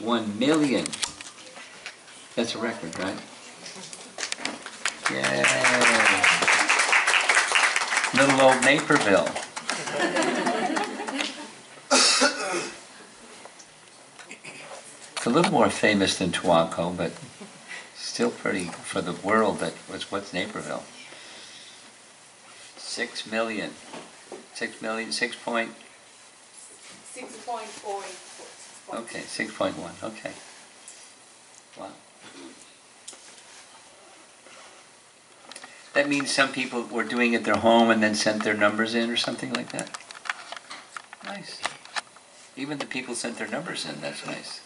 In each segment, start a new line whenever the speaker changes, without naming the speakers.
6.1 million. That's a record, right? Yay! Little old Naperville. It's a little more famous than Tuaco, but still pretty, for the world, what's Naperville? 6 million. 6 million, 6 point?
6.4.
Okay, 6.1, okay. Wow. That means some people were doing it at their home and then sent their numbers in or something like that? Nice. Even the people sent their numbers in, that's nice.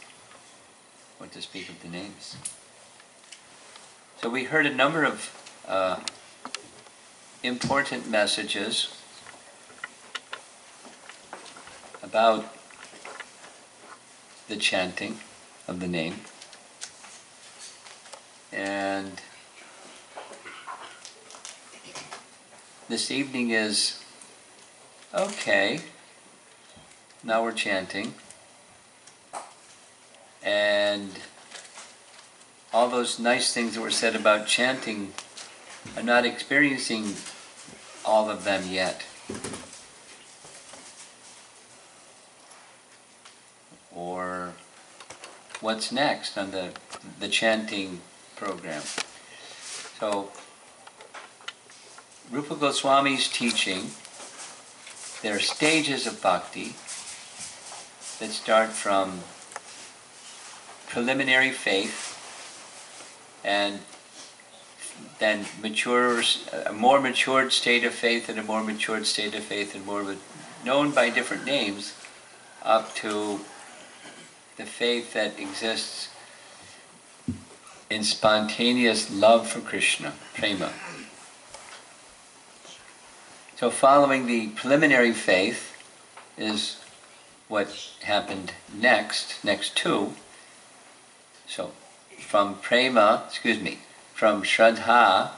What to speak of the names. So we heard a number of important messages about the chanting of the name. And this evening is, okay, now we're chanting. And all those nice things that were said about chanting, I'm not experiencing all of them yet. Or what's next on the chanting program? So, Rupa Goswami's teaching, there are stages of bhakti that start from preliminary faith, and then matures, a more matured state of faith and a more matured state of faith, and more known by different names, up to the faith that exists in spontaneous love for Krishna, prema. So following the preliminary faith is what happened next to. So from prema, from Shraddha,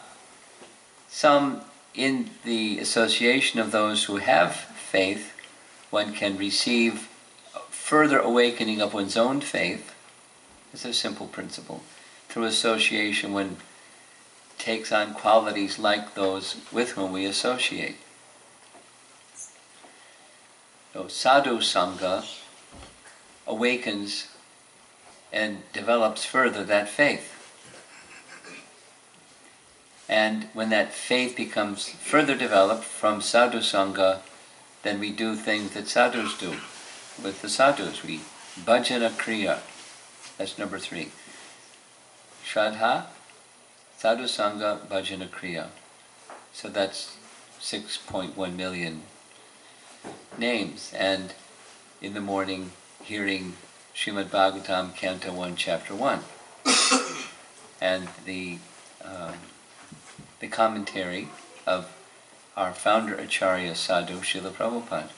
some in the association of those who have faith, one can receive further awakening of one's own faith. It's a simple principle. Through association, one takes on qualities like those with whom we associate. So sadhu sangha awakens and develops further that faith. And when that faith becomes further developed from sadhu sangha, then we do things that sadhus do. With the sadhus, we bhajana kriya. That's number 3. Shraddha, sadhu sangha, bhajana kriya. So that's 6.1 million names. And in the morning, hearing Srimad Bhagavatam, Canto 1, Chapter 1. And the commentary of our founder Acharya Sadhu, Srila Prabhupada,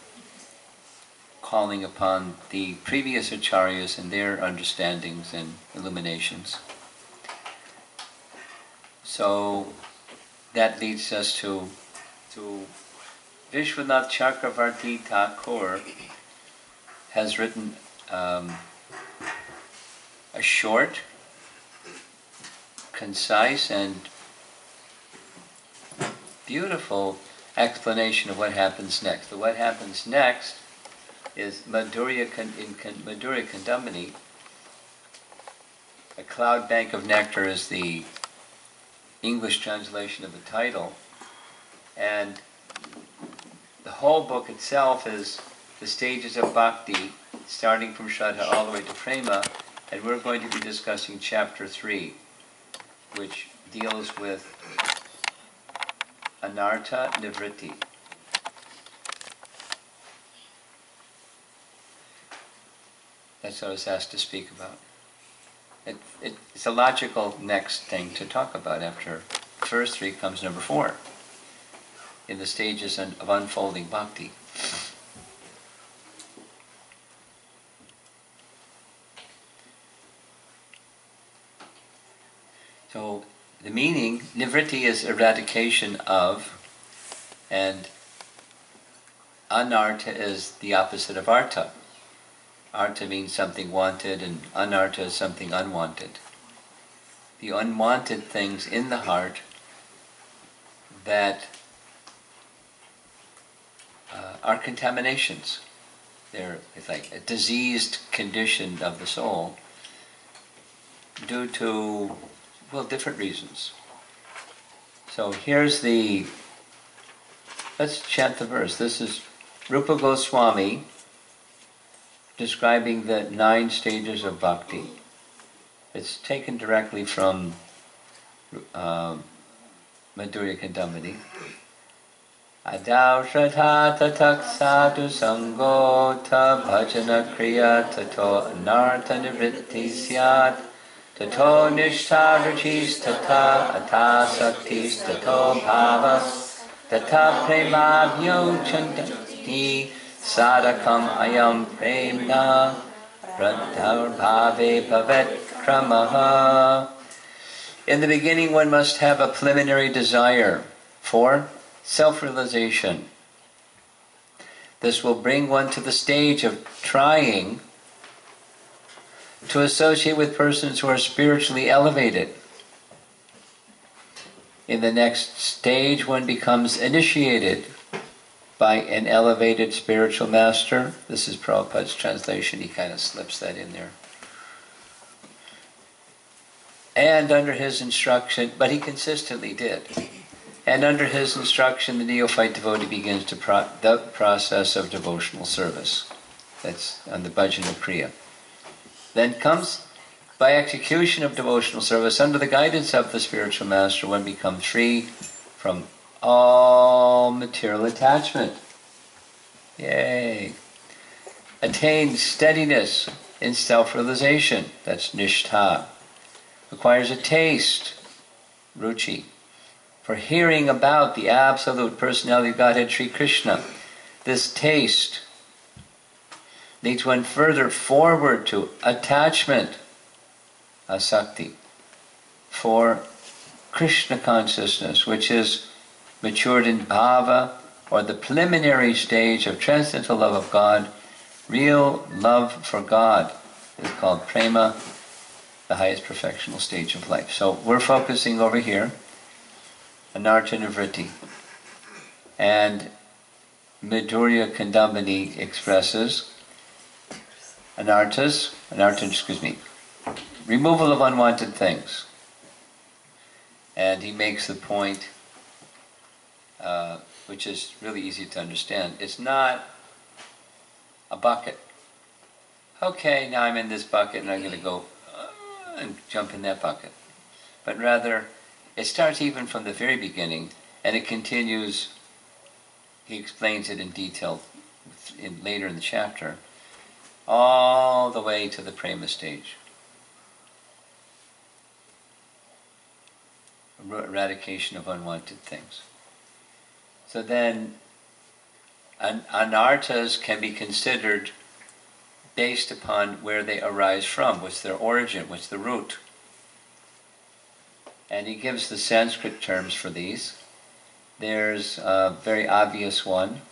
calling upon the previous Acharyas and their understandings and illuminations. So that leads us to Vishwanath Chakravarti Thakur has written a short, concise, and beautiful explanation of what happens next. The what happens next is Madhurya Kandamini. A cloud bank of nectar is the English translation of the title. And the whole book itself is the stages of bhakti, starting from Shraddha all the way to prema, and we're going to be discussing chapter 3, which deals with anartha nivritti. That's what I was asked to speak about. It's a logical next thing to talk about. After the first 3 comes number 4 in the stages of unfolding bhakti. So the meaning, nivritti is eradication of, and anartha is the opposite of artha. Artha means something wanted, and anartha is something unwanted. The unwanted things in the heart that are contaminations. It's like a diseased condition of the soul due to, well, different reasons. So here's let's chant the verse. This is Rupa Goswami describing the 9 stages of bhakti. It's taken directly from Madhurya Kandamani. Adau shraddha tatak sadhu sango ta bhajana kriya tato anartha nivritti syat tato nishtha ruchis tata atasaktis tato bhava tata premabhyo chantanti sadakam ayam premna pradhar bhave bhavet kramaha. In the beginning one must have a preliminary desire for self-realization. This will bring one to the stage of trying to associate with persons who are spiritually elevated. In the next stage, one becomes initiated by an elevated spiritual master. This is Prabhupada's translation, he kind of slips that in there. And under his instruction, but he consistently did. And under his instruction, the neophyte devotee begins the process of devotional service. That's on the bhajana kriya. Then comes, by execution of devotional service, under the guidance of the spiritual master, one becomes free from all material attachment. Yay! Attains steadiness in self-realization. That's nishtha. Acquires a taste, ruchi, for hearing about the absolute personality of Godhead, Sri Krishna. This taste leads one further forward to attachment, asakti, for Krishna consciousness, which is matured in bhava, or the preliminary stage of transcendental love of God. Real love for God is called prema, the highest perfectional stage of life. So we're focusing over here, anartha nivritti. And Madhurya Kandamani expresses removal of unwanted things. And he makes the point, which is really easy to understand. It's not a bucket. Okay, now I'm in this bucket and I'm going to go and jump in that bucket. But rather, it starts even from the very beginning, and it continues. He explains it in detail later in the chapter, all the way to the prema stage. Eradication of unwanted things. So then, anarthas can be considered based upon where they arise from, what's their origin, what's the root. And he gives the Sanskrit terms for these. There's a very obvious one.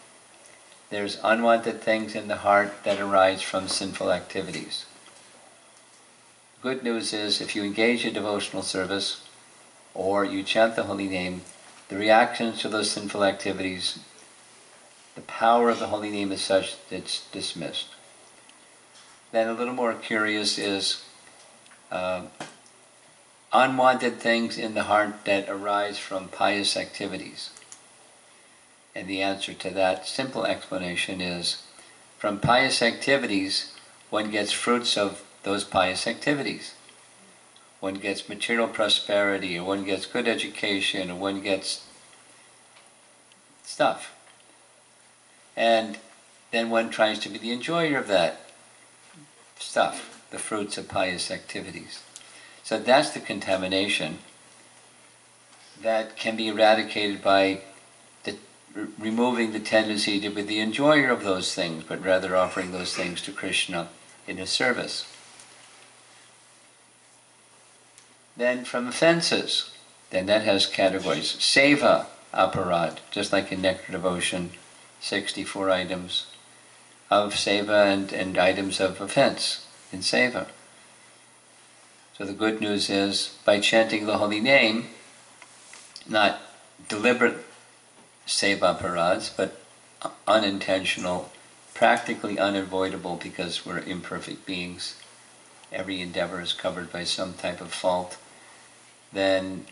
There's unwanted things in the heart that arise from sinful activities. Good news is, if you engage in devotional service, or you chant the holy name, the reactions to those sinful activities, the power of the holy name is such that it's dismissed. Then a little more curious is unwanted things in the heart that arise from pious activities. And the answer to that simple explanation is, from pious activities, one gets fruits of those pious activities. One gets material prosperity, or one gets good education, or one gets stuff. And then one tries to be the enjoyer of that stuff, the fruits of pious activities. So that's the contamination that can be eradicated by removing the tendency to be the enjoyer of those things, but rather offering those things to Krishna in his service. Then from offenses, then that has categories. Seva aparad, just like in Nectar Devotion, 64 items. of seva and items of offense in seva. So the good news is, by chanting the holy name, not deliberate seva parads, but unintentional, practically unavoidable because we're imperfect beings, every endeavor is covered by some type of fault, then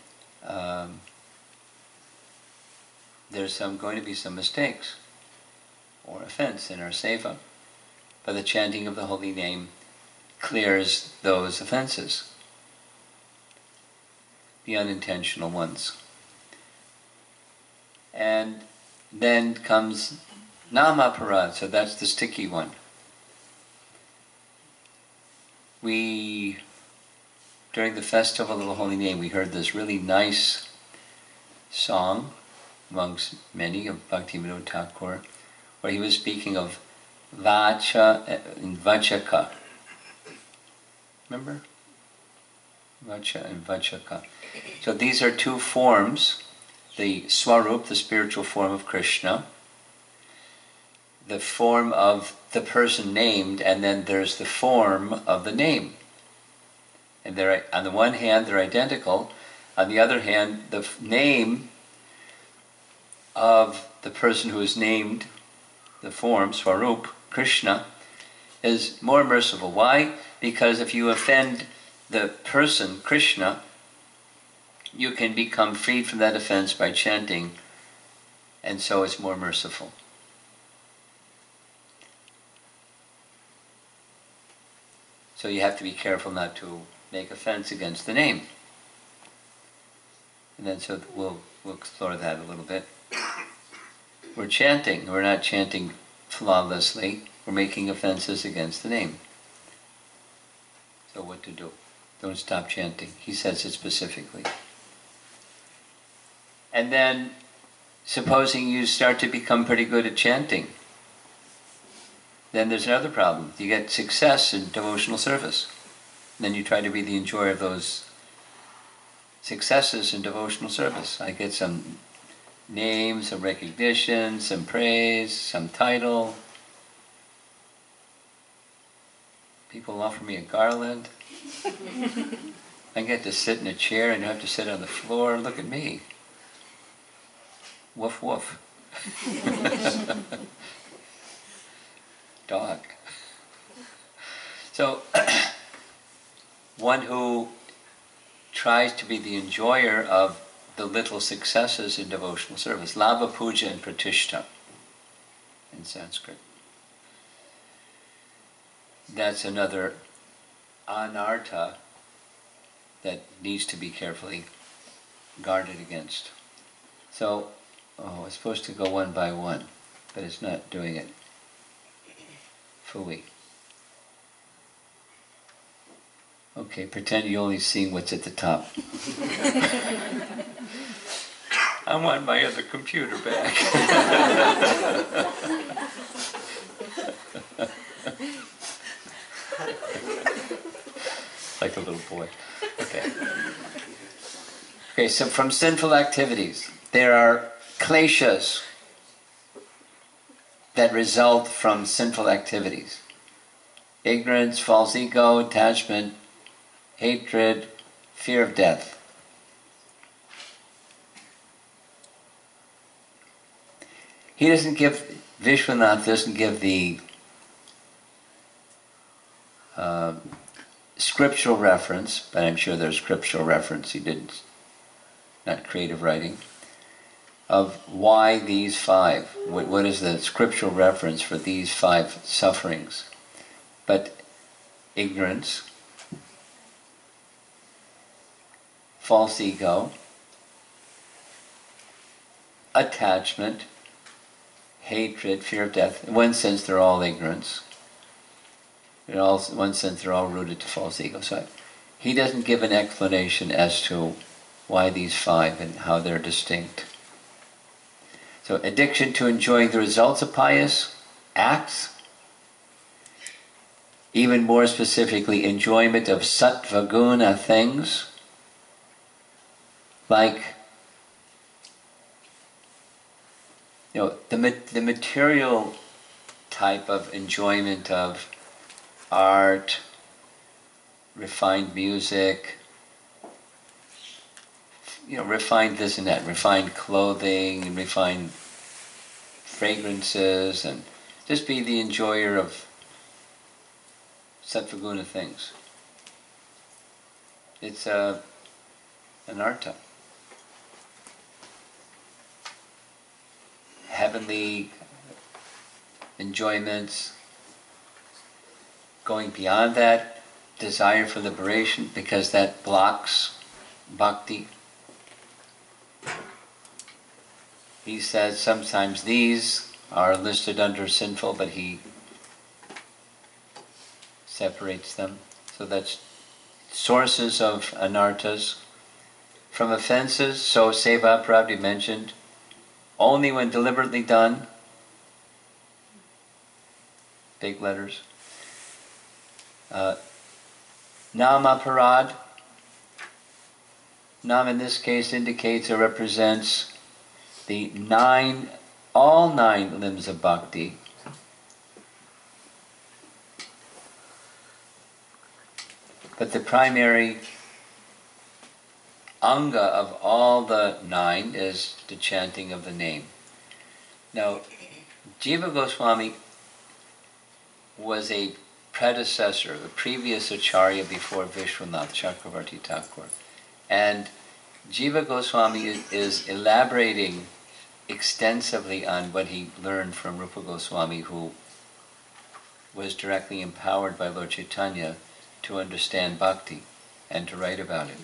there's going to be some mistakes or offense in our seva. But the chanting of the holy name clears those offenses, the unintentional ones. And then comes namaparad, so that's the sticky one. During the festival of the holy name, we heard this really nice song, amongst many, of Bhaktivinoda Thakur, where he was speaking of vacha and vachaka. Remember? Vacha and vachaka. So these are two forms, the swarup, the spiritual form of Krishna, the form of the person named, and then there's the form of the name. And they're, on the one hand, they're identical. On the other hand, the name of the person who is named, the form, Swarup, Krishna, is more merciful. Why? Because if you offend the person, Krishna, you can become freed from that offense by chanting, and so it's more merciful. So you have to be careful not to make offense against the name. And then so we'll explore that a little bit. We're chanting, we're not chanting flawlessly, we're making offenses against the name. So what to do? Don't stop chanting. He says it specifically. And then, supposing you start to become pretty good at chanting, then there's another problem. You get success in devotional service. And then you try to be the enjoyer of those successes in devotional service. I get some name, some recognition, some praise, some title. People offer me a garland. I get to sit in a chair and I have to sit on the floor. Look at me. Woof woof. Dog. So, one who tries to be the enjoyer of the little successes in devotional service, lava puja and pratishta in Sanskrit. That's another anartha that needs to be carefully guarded against. So, it's supposed to go one by one, but it's not doing it fully. Okay, pretend you're only seeing what's at the top. I want my other computer back. Like a little boy. Okay. Okay, so from sinful activities, there are kleshas that result from sinful activities. Ignorance, false ego, attachment, hatred, fear of death. He doesn't give, Vishwanath doesn't give the scriptural reference, but I'm sure there's scriptural reference, he didn't, not creative writing, of why these five, what is the scriptural reference for these five sufferings. But ignorance, false ego, attachment, hatred, fear of death. In one sense they're all ignorance. In one sense they're all rooted to false ego. So he doesn't give an explanation as to why these five and how they're distinct. So addiction to enjoying the results of pious acts, even more specifically enjoyment of sattva guna things, like the material type of enjoyment of art, refined music, refined this and that, refined clothing, and refined fragrances, and just be the enjoyer of sattva-guna things. It's an anartha. Heavenly enjoyments, going beyond that, desire for liberation, because that blocks bhakti. He says sometimes these are listed under sinful, but he separates them. So that's sources of anarthas. From offenses, so seva aparadhi mentioned, only when deliberately done, big letters. Nam aparad, nam in this case indicates or represents the all nine limbs of bhakti. But the primary anga of all the nine is the chanting of the name. Now, Jiva Goswami was a predecessor, the previous acharya before Vishwanath Chakravarti Thakur. And Jiva Goswami is elaborating extensively on what he learned from Rupa Goswami, who was directly empowered by Lord Chaitanya to understand bhakti and to write about it.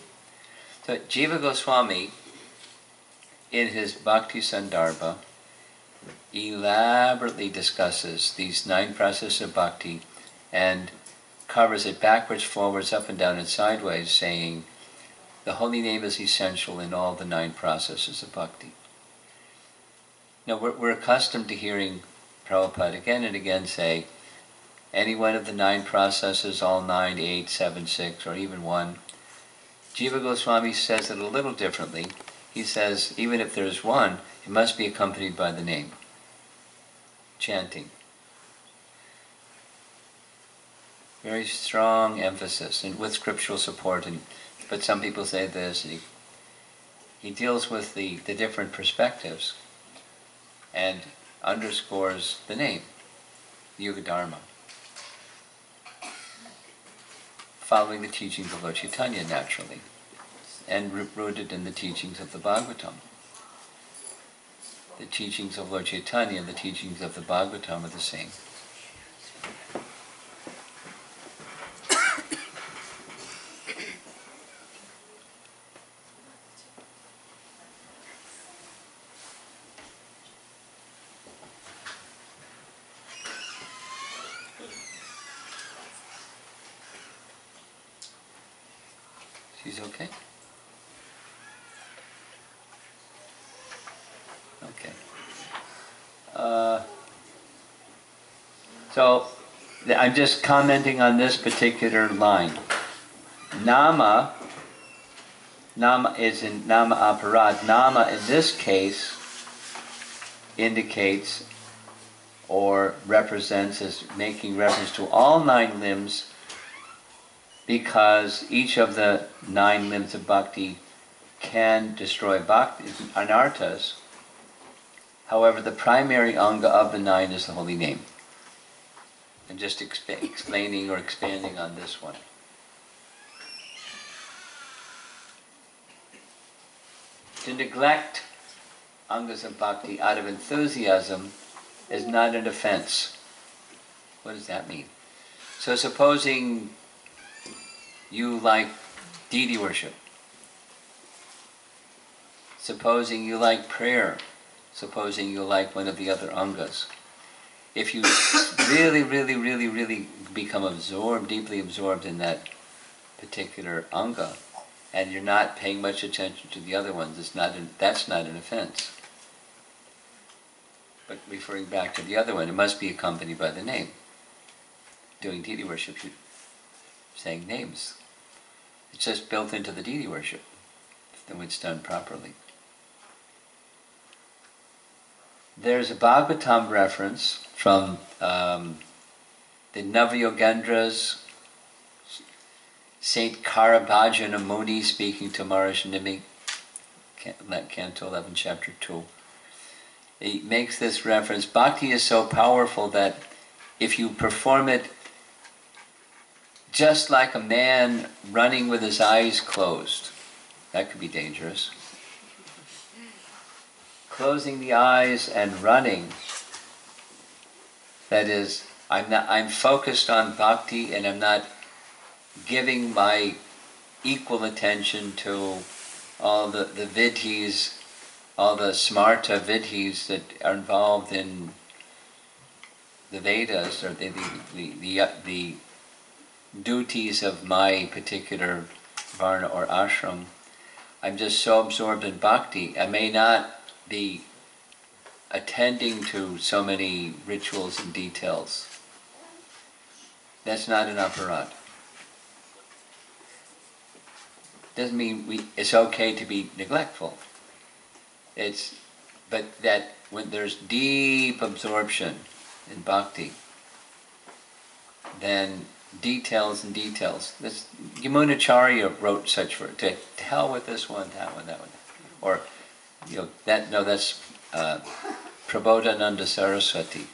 So Jiva Goswami, in his Bhakti Sandarbha, elaborately discusses these nine processes of bhakti and covers it backwards, forwards, up and down, and sideways, saying the holy name is essential in all the nine processes of bhakti. Now we're accustomed to hearing Prabhupada again and again say, any one of the nine processes, all 9, 8, 7, 6, or even 1. Jiva Goswami says it a little differently. He says, even if there's one, it must be accompanied by the name. Chanting. Very strong emphasis, and with scriptural support. But some people say this. He deals with the different perspectives and underscores the name, Yuga Dharma, following the teachings of Lord Chaitanya naturally, and rooted in the teachings of the Bhagavatam. The teachings of Lord Chaitanya and the teachings of the Bhagavatam are the same. She's okay? Okay. So I'm just commenting on this particular line. Nama is in Nama Aparad. Nama in this case indicates or represents as making reference to all nine limbs, because each of the nine limbs of bhakti can destroy bhakti, anarthas. However, the primary anga of the nine is the holy name. And just explaining or expanding on this one. To neglect angas of bhakti out of enthusiasm is not an offense. What does that mean? So supposing you like deity worship. Supposing you like prayer. Supposing you like one of the other angas. If you really become absorbed, deeply absorbed in that particular anga, and you're not paying much attention to the other ones, that's not an offense. But referring back to the other one, it must be accompanied by the name. Doing deity worship, saying names. It's just built into the deity worship, when it's done properly. There's a Bhagavatam reference from the Navayogendras, Saint Karabhajana Muni speaking to Maharishi Nimi, Canto 11, Chapter 2. He makes this reference. Bhakti is so powerful that if you perform it just like a man running with his eyes closed, that could be dangerous. Closing the eyes and running, that is, I'm focused on bhakti and I'm not giving my equal attention to all the vidhis, all the smarta vidhis that are involved in the Vedas, or the duties of my particular varna or ashram. I'm just so absorbed in bhakti, I may not be attending to so many rituals and details. That's not an aparad. Doesn't mean it's okay to be neglectful. But that when there's deep absorption in bhakti, then details and details. This Yamunacharya wrote such for to hell with this one, that one, or that's Prabodhananda Saraswati.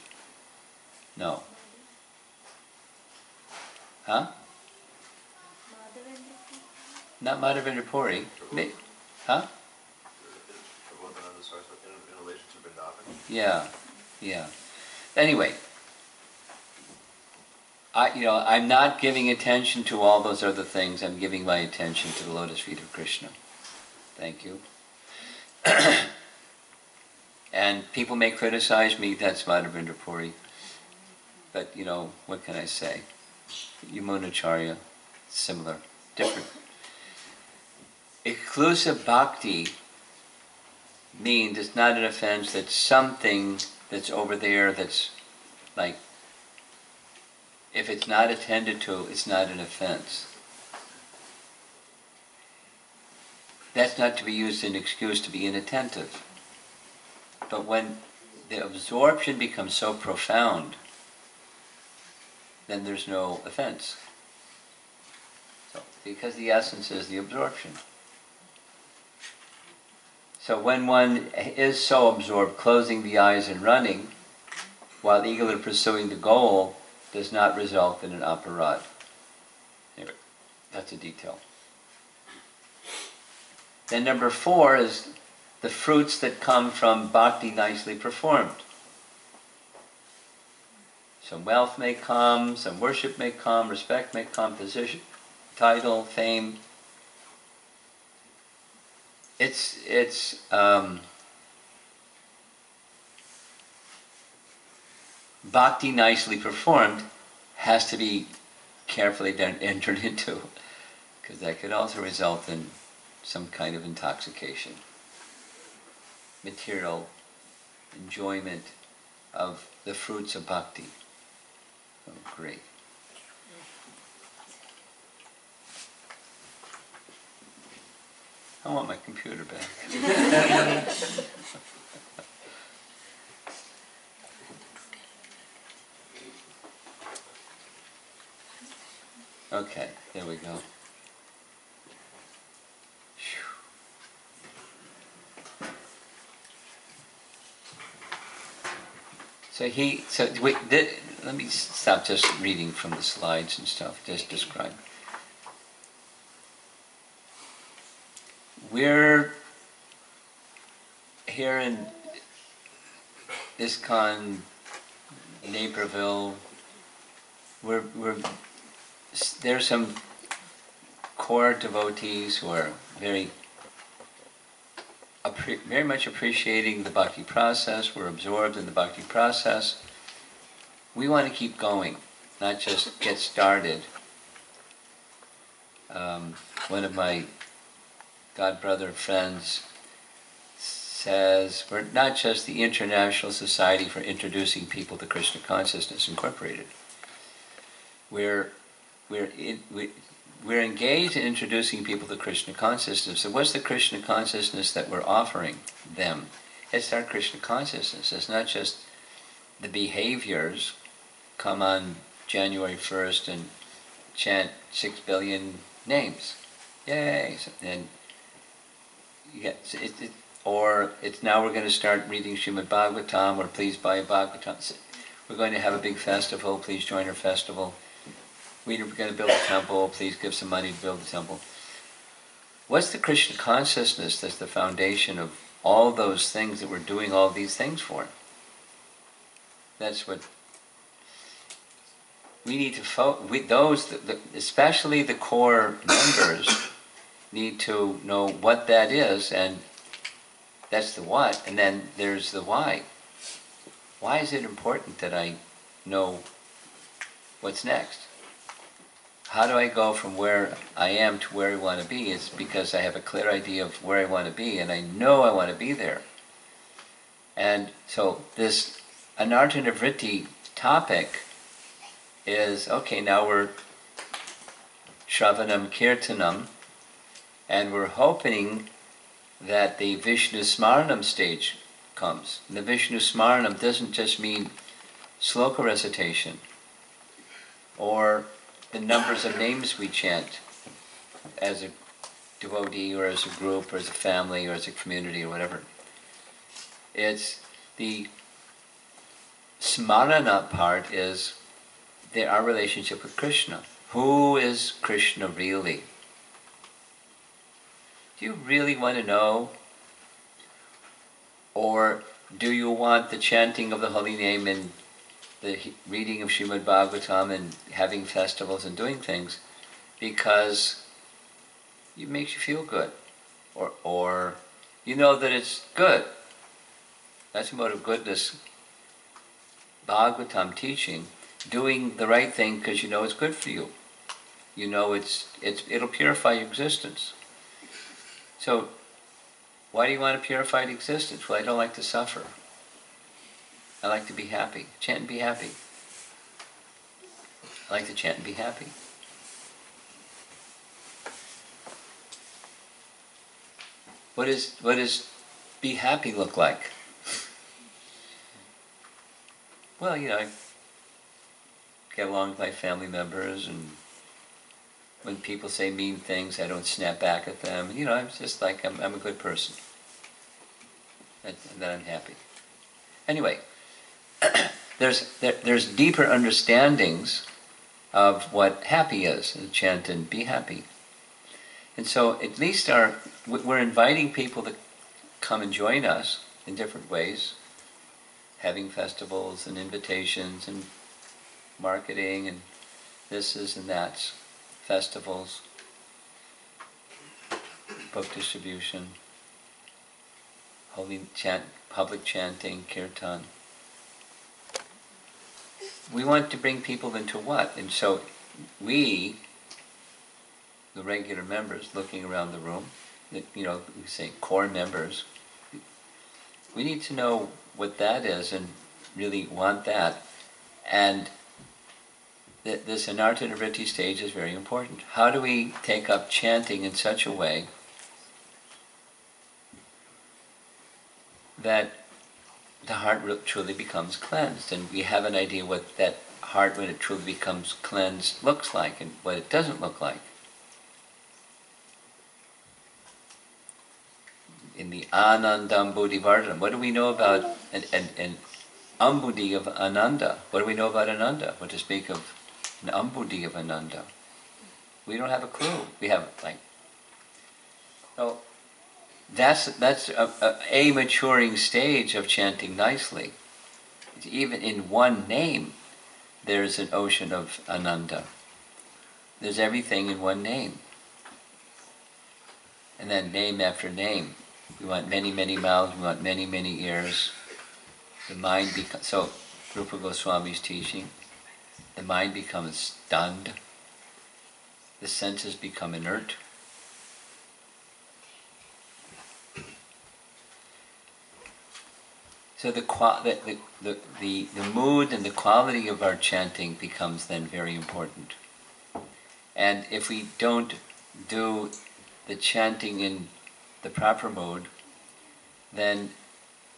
No. Huh? Not Madhavendra Puri. Huh?
In relation to Vrindavan?
Yeah. Anyway, I'm not giving attention to all those other things. I'm giving my attention to the lotus feet of Krishna. Thank you. And people may criticize me, that's Madhavendra Puri. But, what can I say? Yamunacharya, similar, different. Exclusive bhakti means it's not an offense that something that's over there that's like, if it's not attended to, it's not an offense. That's not to be used as an excuse to be inattentive. But when the absorption becomes so profound, then there's no offense. So, because the essence is the absorption. So when one is so absorbed, closing the eyes and running, while eagerly pursuing the goal, does not result in an aparad. Anyway, that's a detail. Then number 4 is the fruits that come from bhakti nicely performed. Some wealth may come, some worship may come, respect may come, position, title, fame. It's bhakti nicely performed has to be carefully entered into, because that could also result in some kind of intoxication, material enjoyment of the fruits of bhakti. Oh, great. I want my computer back. Okay, there we go. Let me stop just reading from the slides and stuff, just describe. We're here in ISKCON, Naperville. There's some core devotees who are very much appreciating the bhakti process. We're absorbed in the bhakti process. We want to keep going, not just get started. One of my godbrother friends says, we're not just the International Society for Introducing People to Krishna Consciousness Incorporated. We're engaged in introducing people to Krishna consciousness. So what's the Krishna consciousness that we're offering them? It's our Krishna consciousness. It's not just the behaviors. Come on January 1st and chant 6 billion names. Yay! And you get, or it's now we're going to start reading Srimad Bhagavatam, or please buy a Bhagavatam. We're going to have a big festival, please join our festival. We're going to build a temple, please give some money to build the temple. What's the Krishna consciousness that's the foundation of all those things that we're doing all these things for? That's what we need to those, especially the core members, need to know what that is, and that's the what, and then there's the why. Why is it important that I know what's next? How do I go from where I am to where I want to be? It's because I have a clear idea of where I want to be, and I know I want to be there. And so this anarthas topic is, okay, now we're Shravanam Kirtanam, and we're hoping that the Vishnu Smaranam stage comes. And the Vishnu Smaranam doesn't just mean sloka recitation, or the numbers of names we chant as a devotee, or as a group, or as a family, or as a community, or whatever. It's the smarana part is our relationship with Krishna. Who is Krishna really? Do you really want to know? Or do you want the chanting of the holy name and the reading of Srimad Bhagavatam and having festivals and doing things because it makes you feel good? Or you know that it's good. That's a mode of goodness. Bhagavatam teaching, doing the right thing because you know it's good for you. You know it'll purify your existence. So, why do you want a purified existence? Well, I don't like to suffer. I like to be happy. Chant and be happy. I like to chant and be happy. What does be happy look like? Well, I get along with my family members, and when people say mean things, I don't snap back at them. I'm just like, I'm a good person. And then I'm happy. Anyway, there's deeper understandings of what happy is, and chant and be happy. And so at least we're inviting people to come and join us in different ways, having festivals and invitations and marketing and thises and that's, festivals, book distribution, holy chant, public chanting, kirtan. We want to bring people into what? And so we, the regular members looking around the room, we say core members, we need to know what that is and really want that. And this anarthas stage is very important. How do we take up chanting in such a way that the heart truly becomes cleansed, and we have an idea what that heart, when it truly becomes cleansed, looks like, and what it doesn't look like. In the Anandam Buddhivardhanam, what do we know about an Ambudhi of Ananda? What do we know about Ananda? What to speak of an Ambudhi of Ananda? We don't have a clue. We have that's a maturing stage of chanting nicely. Even in one name, there's an ocean of Ananda. There's everything in one name. And then name after name. We want many, many mouths, we want many, many ears. The mind becomes, so Rupa Goswami's teaching, the mind becomes stunned. The senses become inert. So the mood and the quality of our chanting becomes then very important. And if we don't do the chanting in the proper mood, then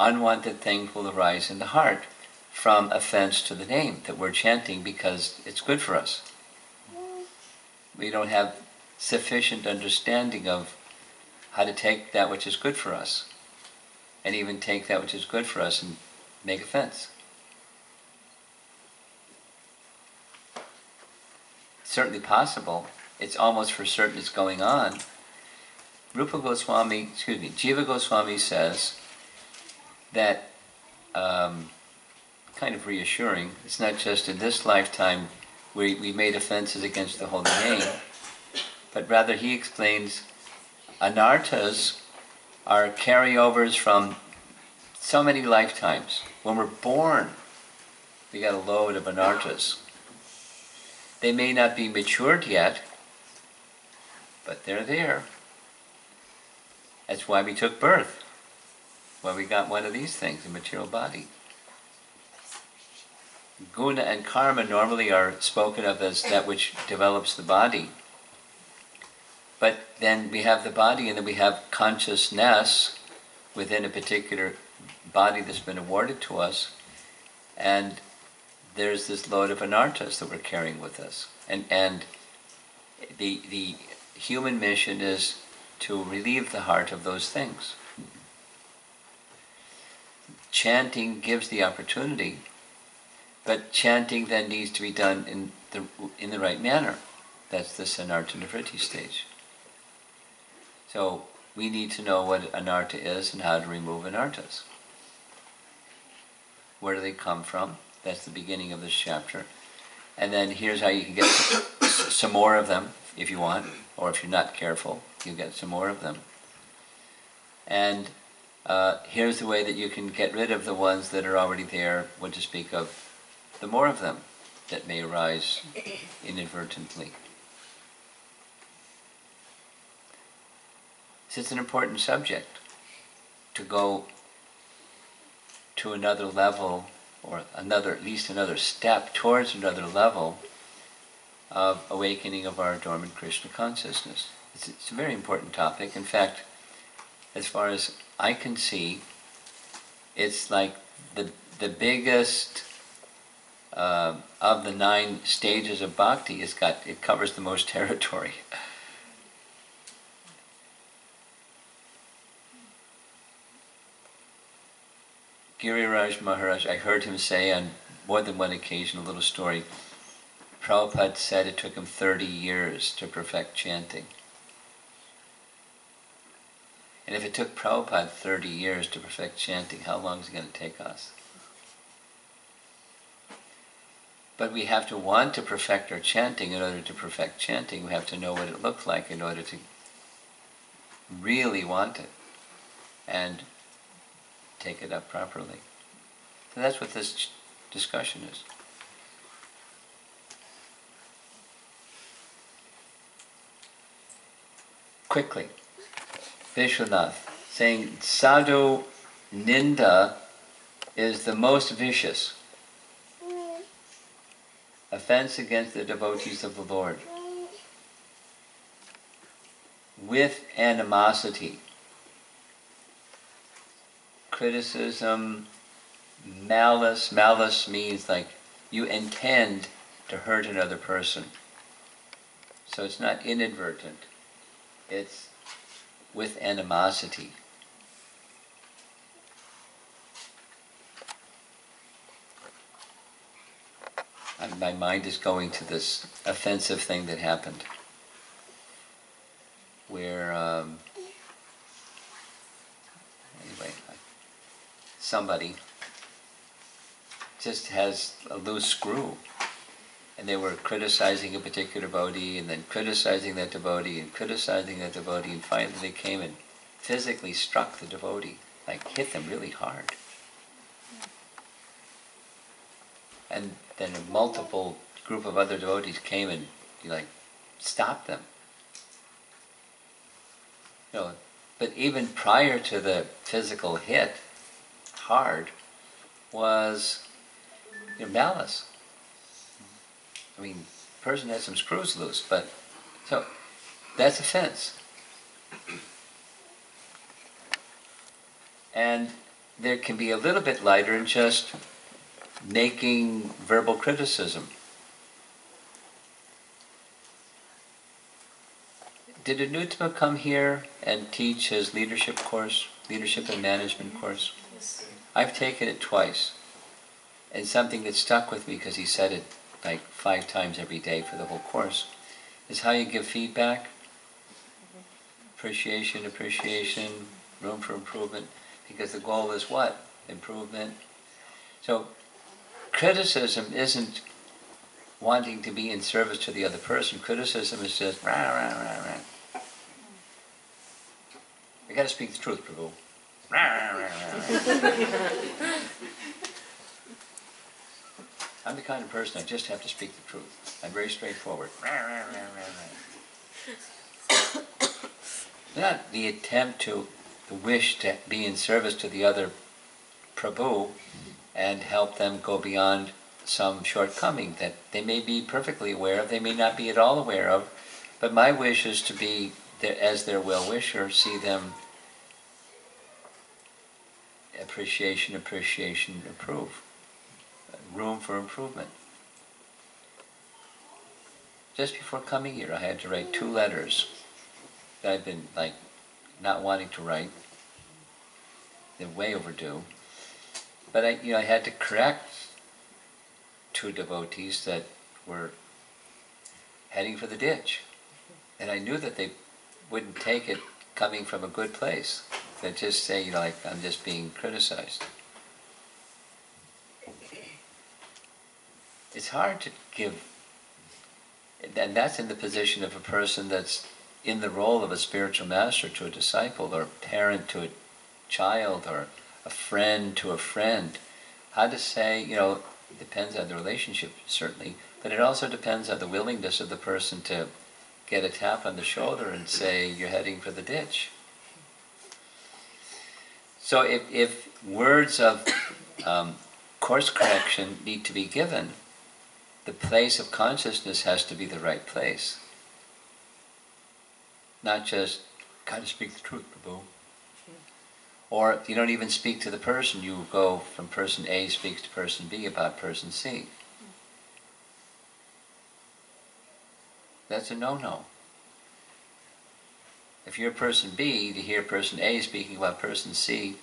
unwanted things will arise in the heart from offense to the name that we're chanting because it's good for us. We don't have sufficient understanding of how to take that which is good for us, and even take that which is good for us and make offense. It's certainly possible. It's almost for certain it's going on. Jiva Goswami says that, kind of reassuring, it's not just in this lifetime we made offenses against the holy name, but rather he explains anarthas are carryovers from so many lifetimes. When we're born, we got a load of anarthas. They may not be matured yet, but they're there. That's why we took birth, why we got one of these things, a material body. Guna and karma normally are spoken of as that which develops the body. But then we have the body, and then we have consciousness within a particular body that's been awarded to us, and there's this load of anarthas that we're carrying with us. And the human mission is to relieve the heart of those things. Chanting gives the opportunity, but chanting then needs to be done in the right manner. That's the sanartha nivritti stage. So we need to know what anartha is and how to remove anarthas. Where do they come from? That's the beginning of this chapter. And then here's how you can get some more of them if you want, or if you're not careful, you get some more of them. And here's the way that you can get rid of the ones that are already there, what to speak of the more of them that may arise inadvertently. So it's an important subject to go to another level, or at least another step towards another level of awakening of our dormant Krishna consciousness. It's a very important topic. In fact, as far as I can see, it's like the biggest of the 9 stages of bhakti. It covers the most territory. Giriraj Maharaj, I heard him say on more than one occasion, a little story, Prabhupada said it took him 30 years to perfect chanting. And if it took Prabhupada 30 years to perfect chanting, how long is it going to take us? But we have to want to perfect our chanting. In order to perfect chanting, we have to know what it looks like in order to really want it and take it up properly. So that's what this discussion is. Quickly, Vishwanath saying sadhu ninda is the most vicious offense against the devotees of the Lord, with animosity, criticism, malice. Malice means like you intend to hurt another person. So it's not inadvertent, it's with animosity. And my mind is going to this offensive thing that happened, where somebody just has a loose screw, and they were criticizing a particular devotee, and then criticizing that devotee, and criticizing that devotee, and finally they came and physically struck the devotee, like hit them really hard. And then a multiple group of other devotees came and stopped them. But even prior to the physical hit, hard, was malice. I mean, the person had some screws loose, but so that's offense. And there can be a little bit lighter in just making verbal criticism. Did Anutama come here and teach his leadership course, leadership and management course?
Yes.
I've taken it twice. And something that stuck with me, because he said it like 5 times every day for the whole course, is how you give feedback. Appreciation, room for improvement. Because the goal is what? Improvement. So criticism isn't wanting to be in service to the other person. Criticism is just rah, rah, rah, rah. I got to speak the truth, Prabhu. Rah, rah, rah, rah. I'm the kind of person I just have to speak the truth. I'm very straightforward. Rah, rah, rah, rah, rah. Not the attempt to, the wish to be in service to the other Prabhu and help them go beyond some shortcoming that they may be perfectly aware of, they may not be at all aware of, but my wish is to be, as their well-wisher, see them appreciation, approve. Room for improvement. Just before coming here, I had to write 2 letters that I've been not wanting to write. They're way overdue. But I had to correct 2 devotees that were heading for the ditch, and I knew that they wouldn't take it coming from a good place. They'd just say, I'm just being criticized. It's hard to give, and that's in the position of a person that's in the role of a spiritual master to a disciple, or a parent to a child, or a friend to a friend. How to say, depends on the relationship, certainly, but it also depends on the willingness of the person to get a tap on the shoulder and say, you're heading for the ditch. So if words of course correction need to be given, the place of consciousness has to be the right place. Not just, gotta speak the truth, Prabhu. Or you don't even speak to the person, you go from person A speaks to person B about person C. That's a no-no. If you're person B, to hear person A speaking about person C,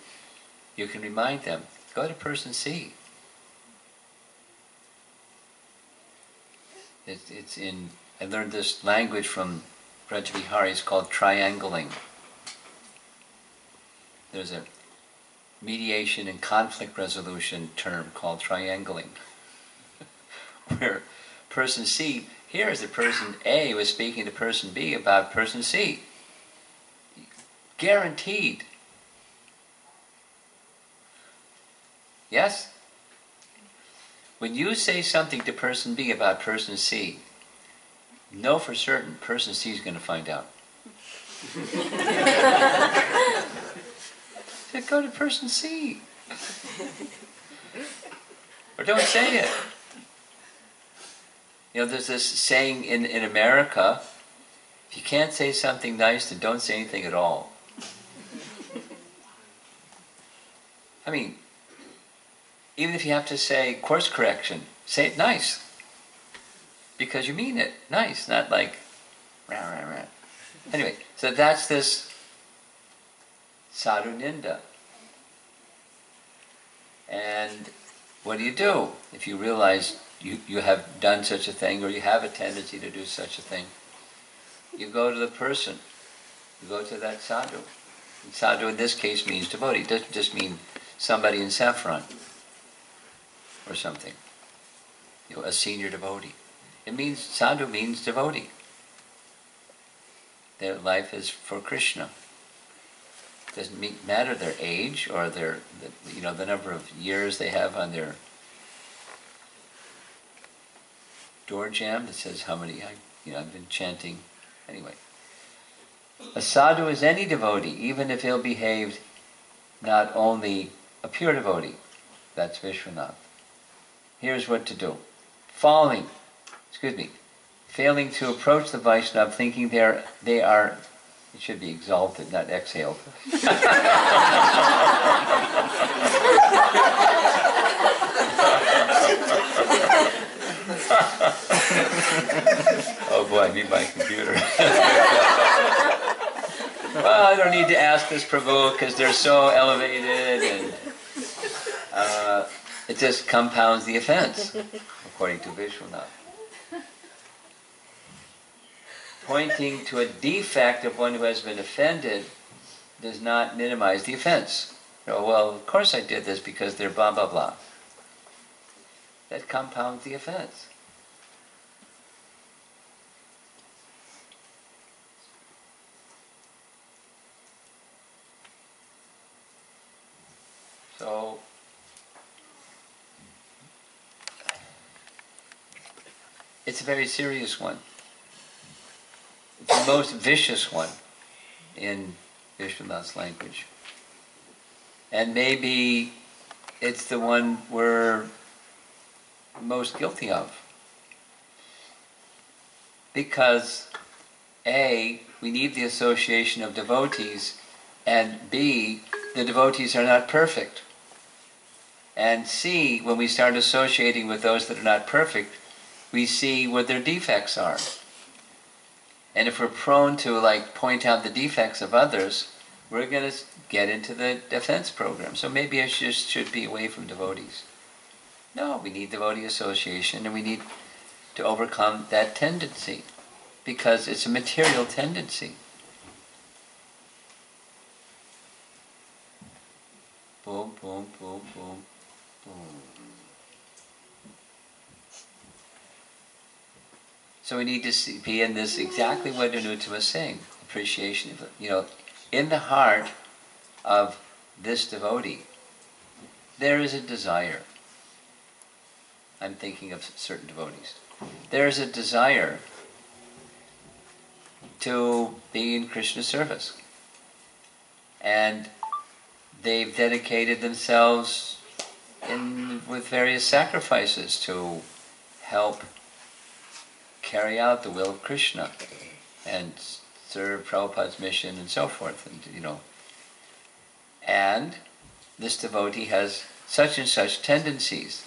you can remind them, go to person C. I learned this language from Braj Vihari, it's called triangling. There's a mediation and conflict resolution term called triangling, where person C, here is the person A was speaking to person B about person C. Guaranteed. Yes? When you say something to person B about person C, know for certain person C is going to find out. So go to person C. Or don't say it. There's this saying in America, if you can't say something nice, then don't say anything at all. I mean, even if you have to say course correction, say it nice. Because you mean it nice, not like rah, rah, rah. Anyway, so that's this sadhu ninda. And what do? If you realize you have done such a thing, or you have a tendency to do such a thing, you go to the person. You go to that sadhu. And sadhu in this case means devotee. It doesn't just mean somebody in saffron or something. A senior devotee. It means, sadhu means devotee. Their life is for Krishna. It doesn't matter their age or the number of years they have on their door jamb that says how many I've been chanting. Anyway, a sadhu is any devotee, even if ill-behaved, not only a pure devotee. That's Vishwanath. Here's what to do. Failing to approach the Vaishnava thinking they are It should be exalted, not exhaled. Oh boy, I need my computer. Well, I don't need to ask this Prabhu because they're so elevated, and it just compounds the offense, according to Vishwanath. Pointing to a defect of one who has been offended does not minimize the offense. Oh, well, of course I did this because they're blah, blah, blah. That compounds the offense. So, it's a very serious one. It's the most vicious one in Vishwanath's language. And maybe it's the one we're most guilty of. Because A, we need the association of devotees, and B, the devotees are not perfect. And C, when we start associating with those that are not perfect, we see what their defects are. And if we're prone to point out the defects of others, we're going to get into the defense program. So maybe I just should be away from devotees. No, we need devotee association, and we need to overcome that tendency, because it's a material tendency. Boom, boom, boom, boom, boom. So we need to be in this, exactly what Anuttama was saying, appreciation of it. In the heart of this devotee, there is a desire. I'm thinking of certain devotees. There is a desire to be in Krishna's service. And they've dedicated themselves with various sacrifices to help carry out the will of Krishna and serve Prabhupada's mission and so forth. And this devotee has such and such tendencies,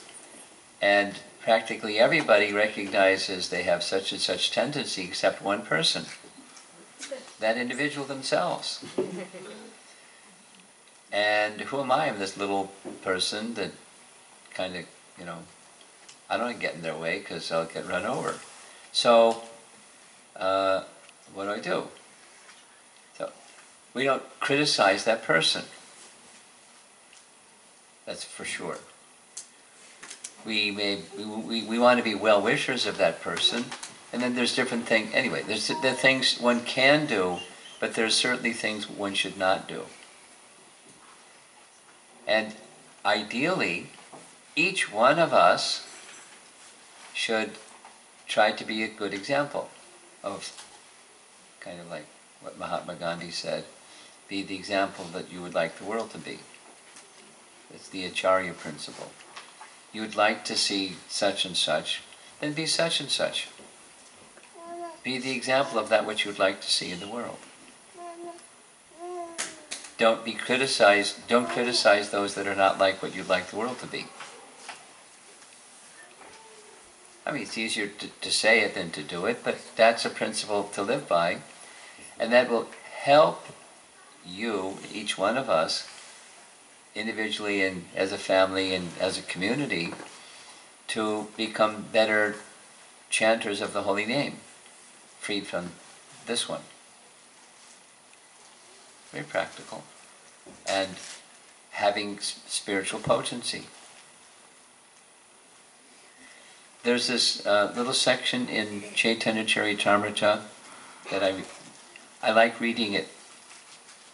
and practically everybody recognizes they have such and such tendency except one person, that individual themselves. And who am I? I'm this little person that kind of, I don't want to get in their way because I'll get run over. So, what do? So, we don't criticize that person. That's for sure. We want to be well-wishers of that person, and then there's different things. Anyway, there's the things one can do, but there's certainly things one should not do. And ideally, each one of us should try to be a good example of, kind of like what Mahatma Gandhi said, be the example that you would like the world to be. It's the Acharya principle. You would like to see such and such, then be such and such. Be the example of that which you would like to see in the world. Don't criticize those that are not like what you'd like the world to be. I mean, it's easier to say it than to do it, but that's a principle to live by, and that will help you, each one of us, individually and as a family and as a community, to become better chanters of the holy name, freed from this one. Very practical. And having spiritual potency. There's this little section in Chaitanya Charitamrita that I like reading it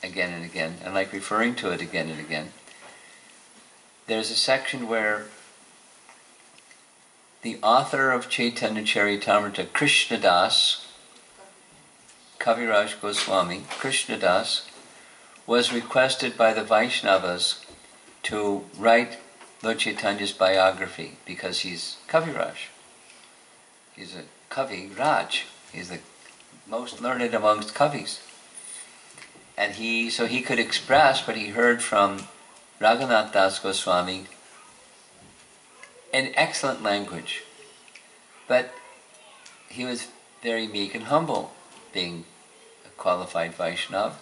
again and again. I like referring to it again and again. There's a section where the author of Chaitanya Charitamrita, Krishnadas, Kaviraj Goswami, Krishnadas, was requested by the Vaishnavas to write Lord Chaitanya's biography because he's Kaviraj. He's a Kavi Raj. He's the most learned amongst Kavis. And so he could express what he heard from Raghunath Das Goswami in excellent language. But he was very meek and humble, being a qualified Vaishnava.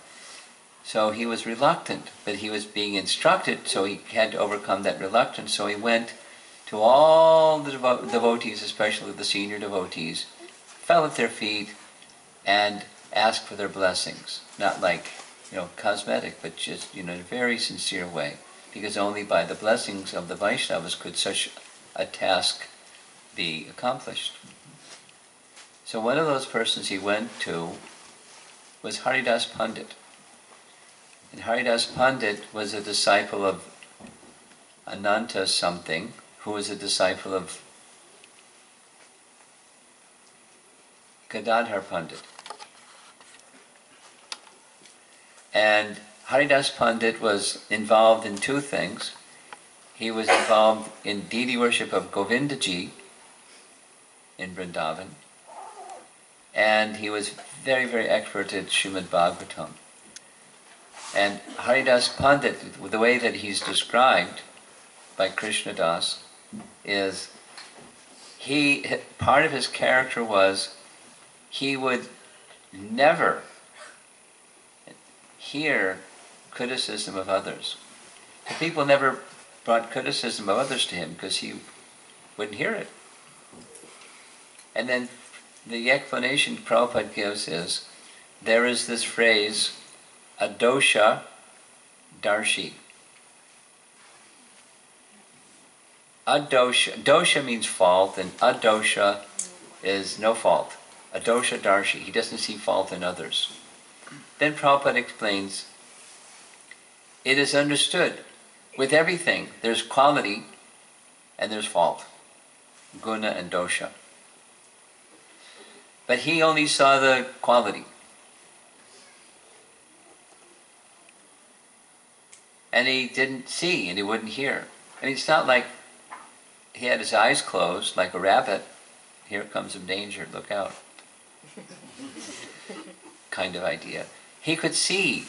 So he was reluctant, but he was being instructed, so he had to overcome that reluctance. So he went to all the devotees, especially the senior devotees, fell at their feet and asked for their blessings. Not like, cosmetic, but just, in a very sincere way. Because only by the blessings of the Vaishnavas could such a task be accomplished. So one of those persons he went to was Haridas Pandit. And Haridas Pandit was a disciple of anarthas something, who was a disciple of Gadadhar Pandit. And Haridas Pandit was involved in two things. He was involved in deity worship of Govindaji in Vrindavan, and he was very, very expert at Srimad Bhagavatam. And Haridas Pandit, the way that he's described by Krishna Das, is part of his character was he would never hear criticism of others. The people never brought criticism of others to him because he wouldn't hear it. And then the explanation Prabhupada gives is, there is this phrase, adosha darshi. Dosha means fault, and adosha is no fault. Adosha darshi, he doesn't see fault in others. Then Prabhupada explains, it is understood, with everything, there's quality and there's fault. Guna and dosha. But he only saw the quality. And he didn't see and he wouldn't hear. I mean, it's not like he had his eyes closed like a rabbit. Here comes some danger, look out. Kind of idea. He could see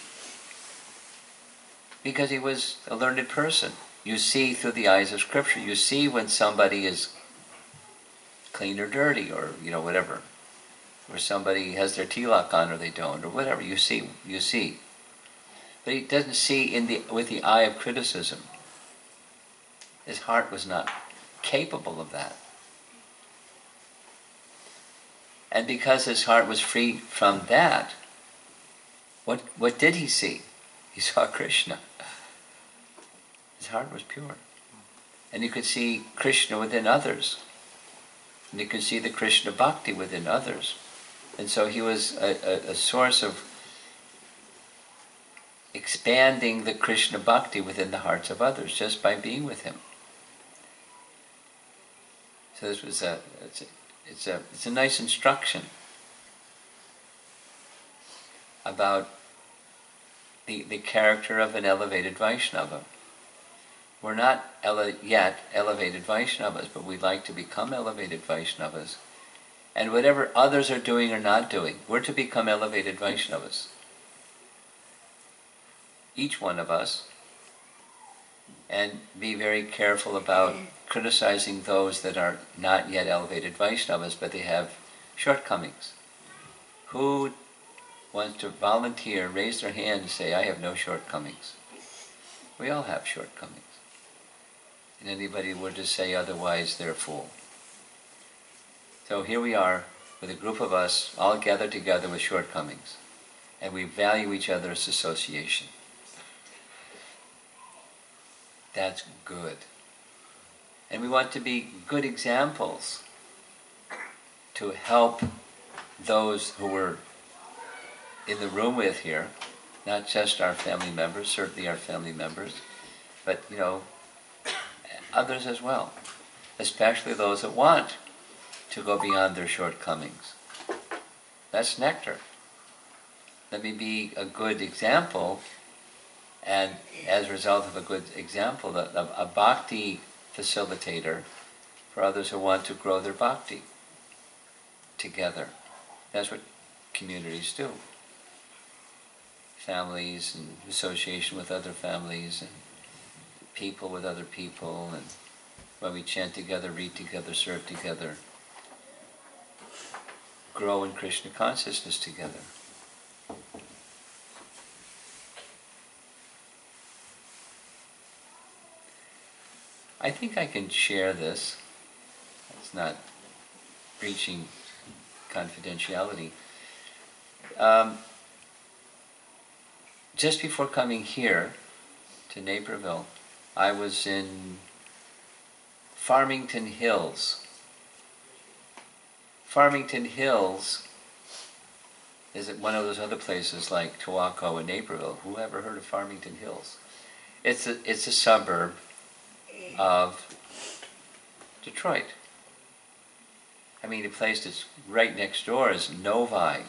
because he was a learned person. You see through the eyes of Scripture. You see when somebody is clean or dirty, or whatever. Or somebody has their tilak on or they don't, or whatever. You see. But he doesn't see with the eye of criticism. His heart was not capable of that. And because his heart was free from that, what did he see? He saw Krishna. His heart was pure. And he could see Krishna within others. And he could see the Krishna bhakti within others. And so he was a source of expanding the Krishna bhakti within the hearts of others just by being with him. So this was it's a nice instruction about the character of an elevated Vaishnava. We're not yet elevated Vaishnavas, but we'd like to become elevated Vaishnavas. And whatever others are doing or not doing, we're to become elevated Vaishnavas. Each one of us. And be very careful about criticizing those that are not yet elevated Vaishnavas, but they have shortcomings. Who wants to volunteer, raise their hand and say, I have no shortcomings? We all have shortcomings. And anybody who were to say otherwise, they're a fool. So here we are, with a group of us, all gathered together with shortcomings. And we value each other's association. That's good. And we want to be good examples to help those who we're in the room with here, not just our family members, certainly our family members, but others as well, especially those that want to go beyond their shortcomings. That's nectar. Let me be a good example, and as a result of a good example, a bhakti facilitator for others who want to grow their bhakti together. That's what communities do. families and association with other families and people with other people, and when we chant together, read together, serve together, grow in Krishna consciousness together. I think I can share this. It's not breaching confidentiality. Just before coming here to Naperville, I was in Farmington Hills. Farmington Hills is one of those other places like Tuaco and Naperville. Who ever heard of Farmington Hills? It's a suburb of Detroit. I mean, the place that's right next door is Novi.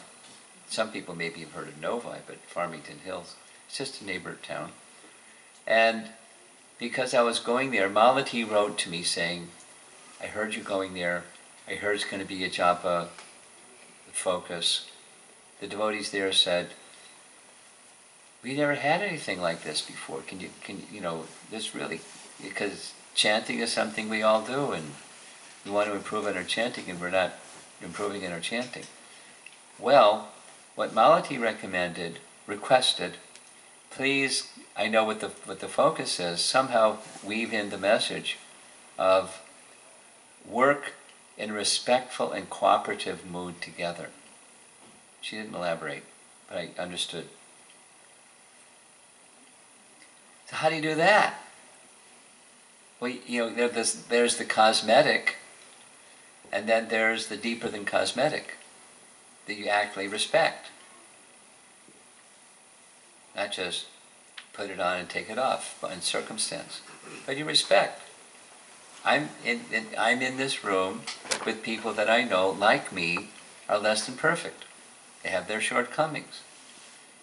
Some people maybe have heard of Novi, but Farmington Hills, it's just a neighbor town. And because I was going there, Malati wrote to me saying, I heard you going there. I heard it's going to be a japa focus. The devotees there said, we never had anything like this before. Can you know, this really, because chanting is something we all do, and we want to improve in our chanting, and we're not improving in our chanting. Well, what Malati requested, please, I know what the focus is, somehow weave in the message of work in respectful and cooperative mood together. She didn't elaborate, but I understood. So how do you do that? Well, you know, there's the cosmetic, and then there's the deeper than cosmetic that you actually respect. Not just put it on and take it off in circumstance, but you respect. I'm in this room with people that I know, like me, are less than perfect. They have their shortcomings.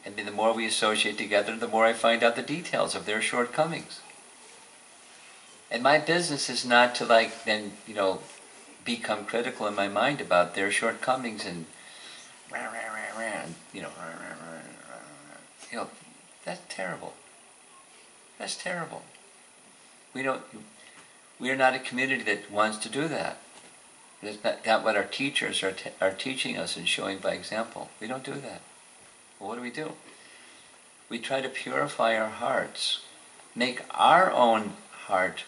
And the more we associate together, the more I find out the details of their shortcomings. And my business is not to then, become critical in my mind about their shortcomings and that's terrible. That's terrible. We are not a community that wants to do that. That's not what our teachers are teaching us and showing by example. We don't do that. Well, what do? We try to purify our hearts, make our own heart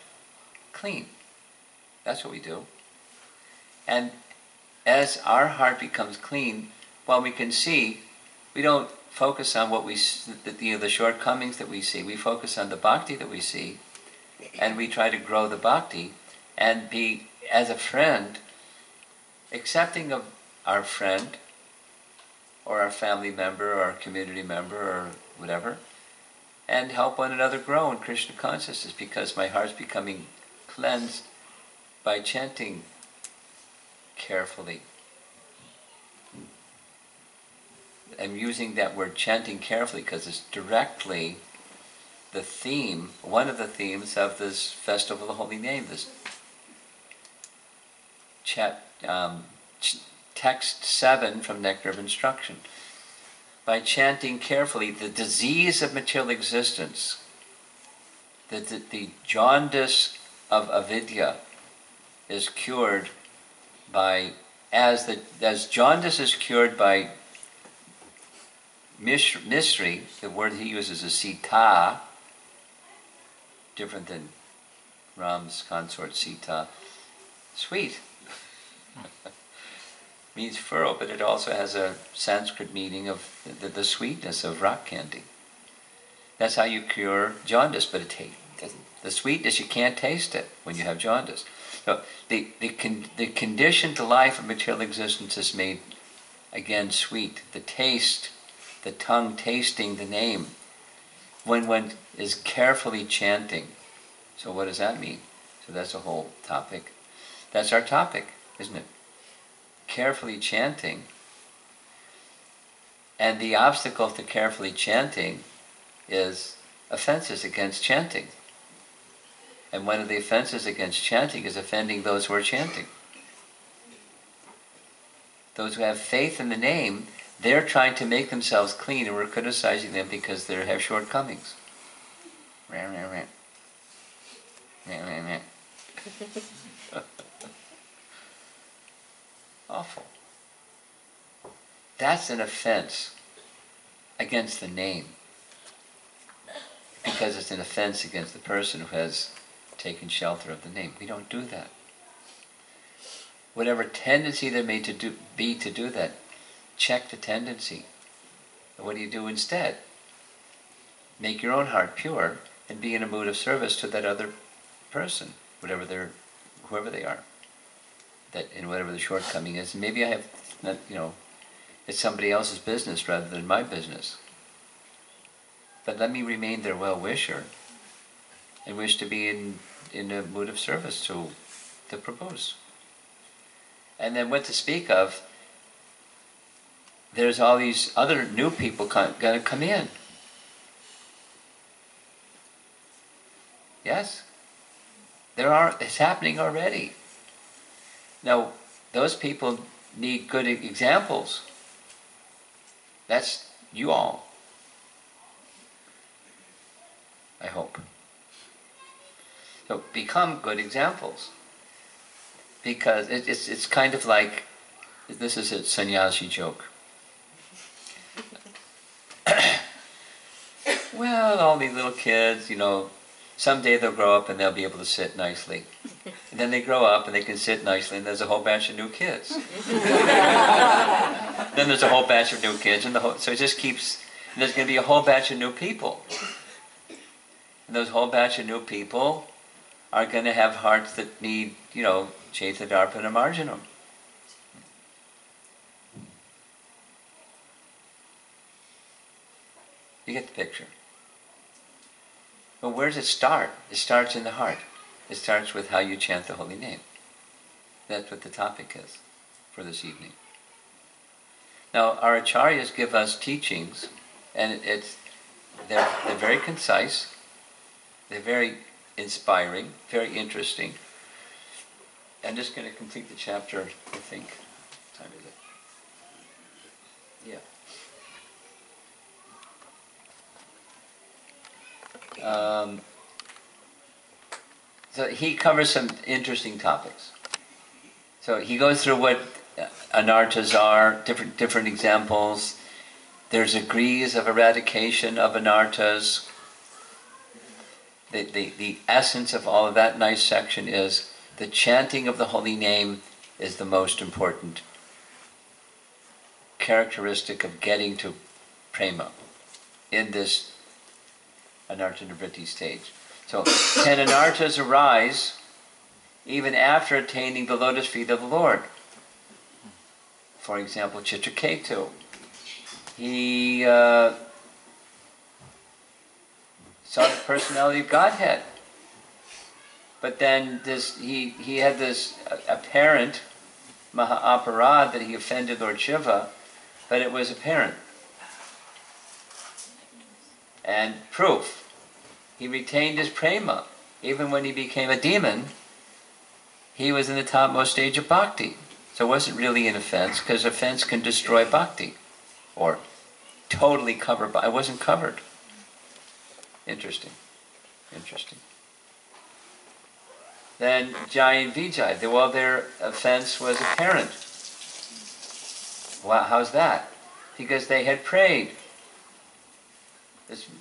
clean. That's what we do. And as our heart becomes clean, while we can see, we don't focus on what the shortcomings that we see. We focus on the bhakti that we see, and we try to grow the bhakti and be, as a friend, accepting of our friend or our family member or our community member or whatever, and help one another grow in Krishna consciousness, because my heart's becoming cleansed by chanting carefully. I'm using that word chanting carefully because it's directly the theme, one of the themes of this Festival of the Holy Name, this text 7 from Nectar of Instruction. By chanting carefully, the disease of material existence, the jaundice of avidya is cured by, as jaundice is cured by Misri, the word he uses is sita, different than Ram's consort Sita. Sweet. Means furrow, but it also has a Sanskrit meaning of the sweetness of rock candy. That's how you cure jaundice, but the sweetness, you can't taste it when you have jaundice. So the conditioned life of material existence is made, again, sweet. The taste, the tongue tasting the name, when one is carefully chanting. So what does that mean? So that's a whole topic. That's our topic, isn't it? Carefully chanting. And the obstacle to carefully chanting is offenses against chanting. And one of the offenses against chanting is offending those who are chanting. Those who have faith in the name, They're trying to make themselves clean, and we're criticizing them because they have shortcomings. Awful. That's an offense against the name, because it's an offense against the person who has taken shelter of the name. We don't do that. Whatever tendency there may be to do that, check the tendency. And what do you do instead? Make your own heart pure and be in a mood of service to that other person, whoever they are, that in whatever the shortcoming is. Maybe I have, it's somebody else's business rather than my business. But let me remain their well-wisher and wish to be in a mood of service to the Prabhus. And then what to speak of, there's all these other new people going to come in. Yes? It's happening already. Now, those people need good examples. That's you all. I hope. So become good examples. Because it's kind of like, this is a sannyasi joke. Well, all these little kids, someday they'll grow up and they'll be able to sit nicely. And then they grow up and they can sit nicely, and there's a whole batch of new kids. Then there's a whole batch of new kids, so it just keeps, and there's going to be a whole batch of new people. And those whole batch of new people are going to have hearts that need, Chaita, Darpa, and Marjanam. You get the picture. But where does it start? It starts in the heart. It starts with how you chant the holy name. That's what the topic is for this evening. Now, our acharyas give us teachings, and they're very concise, they're very inspiring, very interesting. I'm just going to complete the chapter, I think. What time is it? Yeah. So he covers some interesting topics. So he goes through what anarthas are, different examples. There's degrees of eradication of anarthas. The essence of all of that nice section is the chanting of the holy name is the most important characteristic of getting to prema in this anartha nivritti stage. So, can anarthas arise even after attaining the lotus feet of the Lord? For example, Chitraketu. He saw the personality of Godhead. But then he had this apparent maha-aparad that he offended Lord Shiva, but it was apparent. And proof. He retained his prema. Even when he became a demon, he was in the topmost stage of bhakti. So it wasn't really an offense, because offense can destroy bhakti. Or totally cover, it wasn't covered. Interesting. Then Jai and Vijay, their offense was apparent. Wow, how's that? Because they had prayed.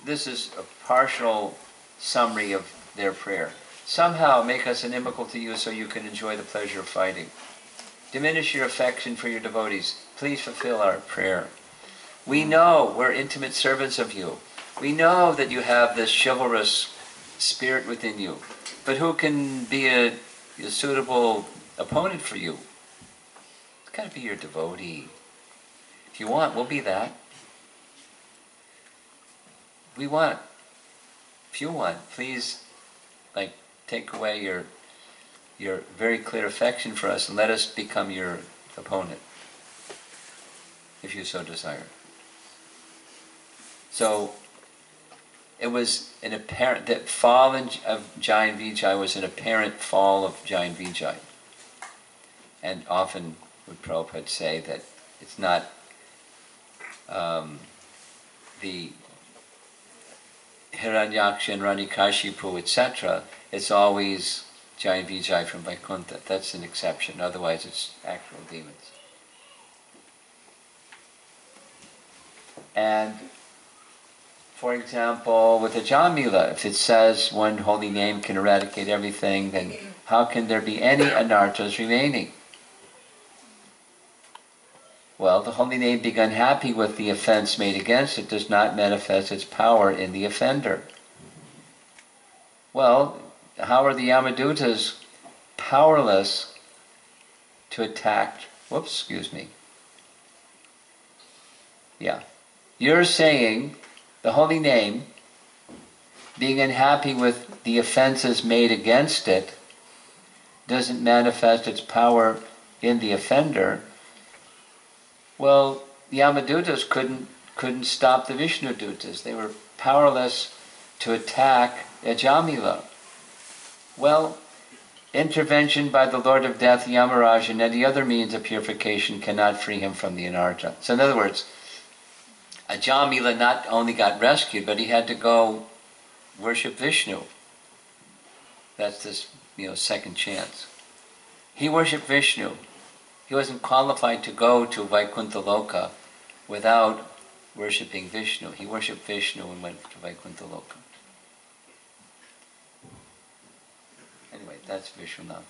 This is a partial summary of their prayer. Somehow make us inimical to you so you can enjoy the pleasure of fighting. Diminish your affection for your devotees. Please fulfill our prayer. We know we're intimate servants of you. We know that you have this chivalrous spirit within you. But who can be a suitable opponent for you? It's got to be your devotee. If you want, we'll be that. We want. If you want, please, take away your very clear affection for us and let us become your opponent, if you so desire. So, it was an apparent, that fall of Jai and Vijay was an apparent fall of Jai and Vijay. And often would Prabhupada say that it's not the Hiranyaksha and Ranikashipu, etc., it's always Jai Vijay from Vaikuntha. That's an exception. Otherwise, it's actual demons. And, for example, with the Jamila, if it says one holy name can eradicate everything, then how can there be any anarthas remaining? Well, the holy name being unhappy with the offense made against it does not manifest its power in the offender. Well, how are the Yamadutas powerless to attack? Whoops, excuse me. Yeah. You're saying the holy name, being unhappy with the offenses made against it, doesn't manifest its power in the offender. Well, the Yamadutas couldn't stop the Vishnudutas. They were powerless to attack Ajamila. Well, intervention by the Lord of Death, Yamaraj, and any other means of purification cannot free him from the anartha. So in other words, Ajamila not only got rescued, but he had to go worship Vishnu. That's this, second chance. He worshipped Vishnu. He wasn't qualified to go to Vaikuntha Loka without worshipping Vishnu. He worshipped Vishnu and went to Vaikuntha Loka. Anyway, that's Vishwanath.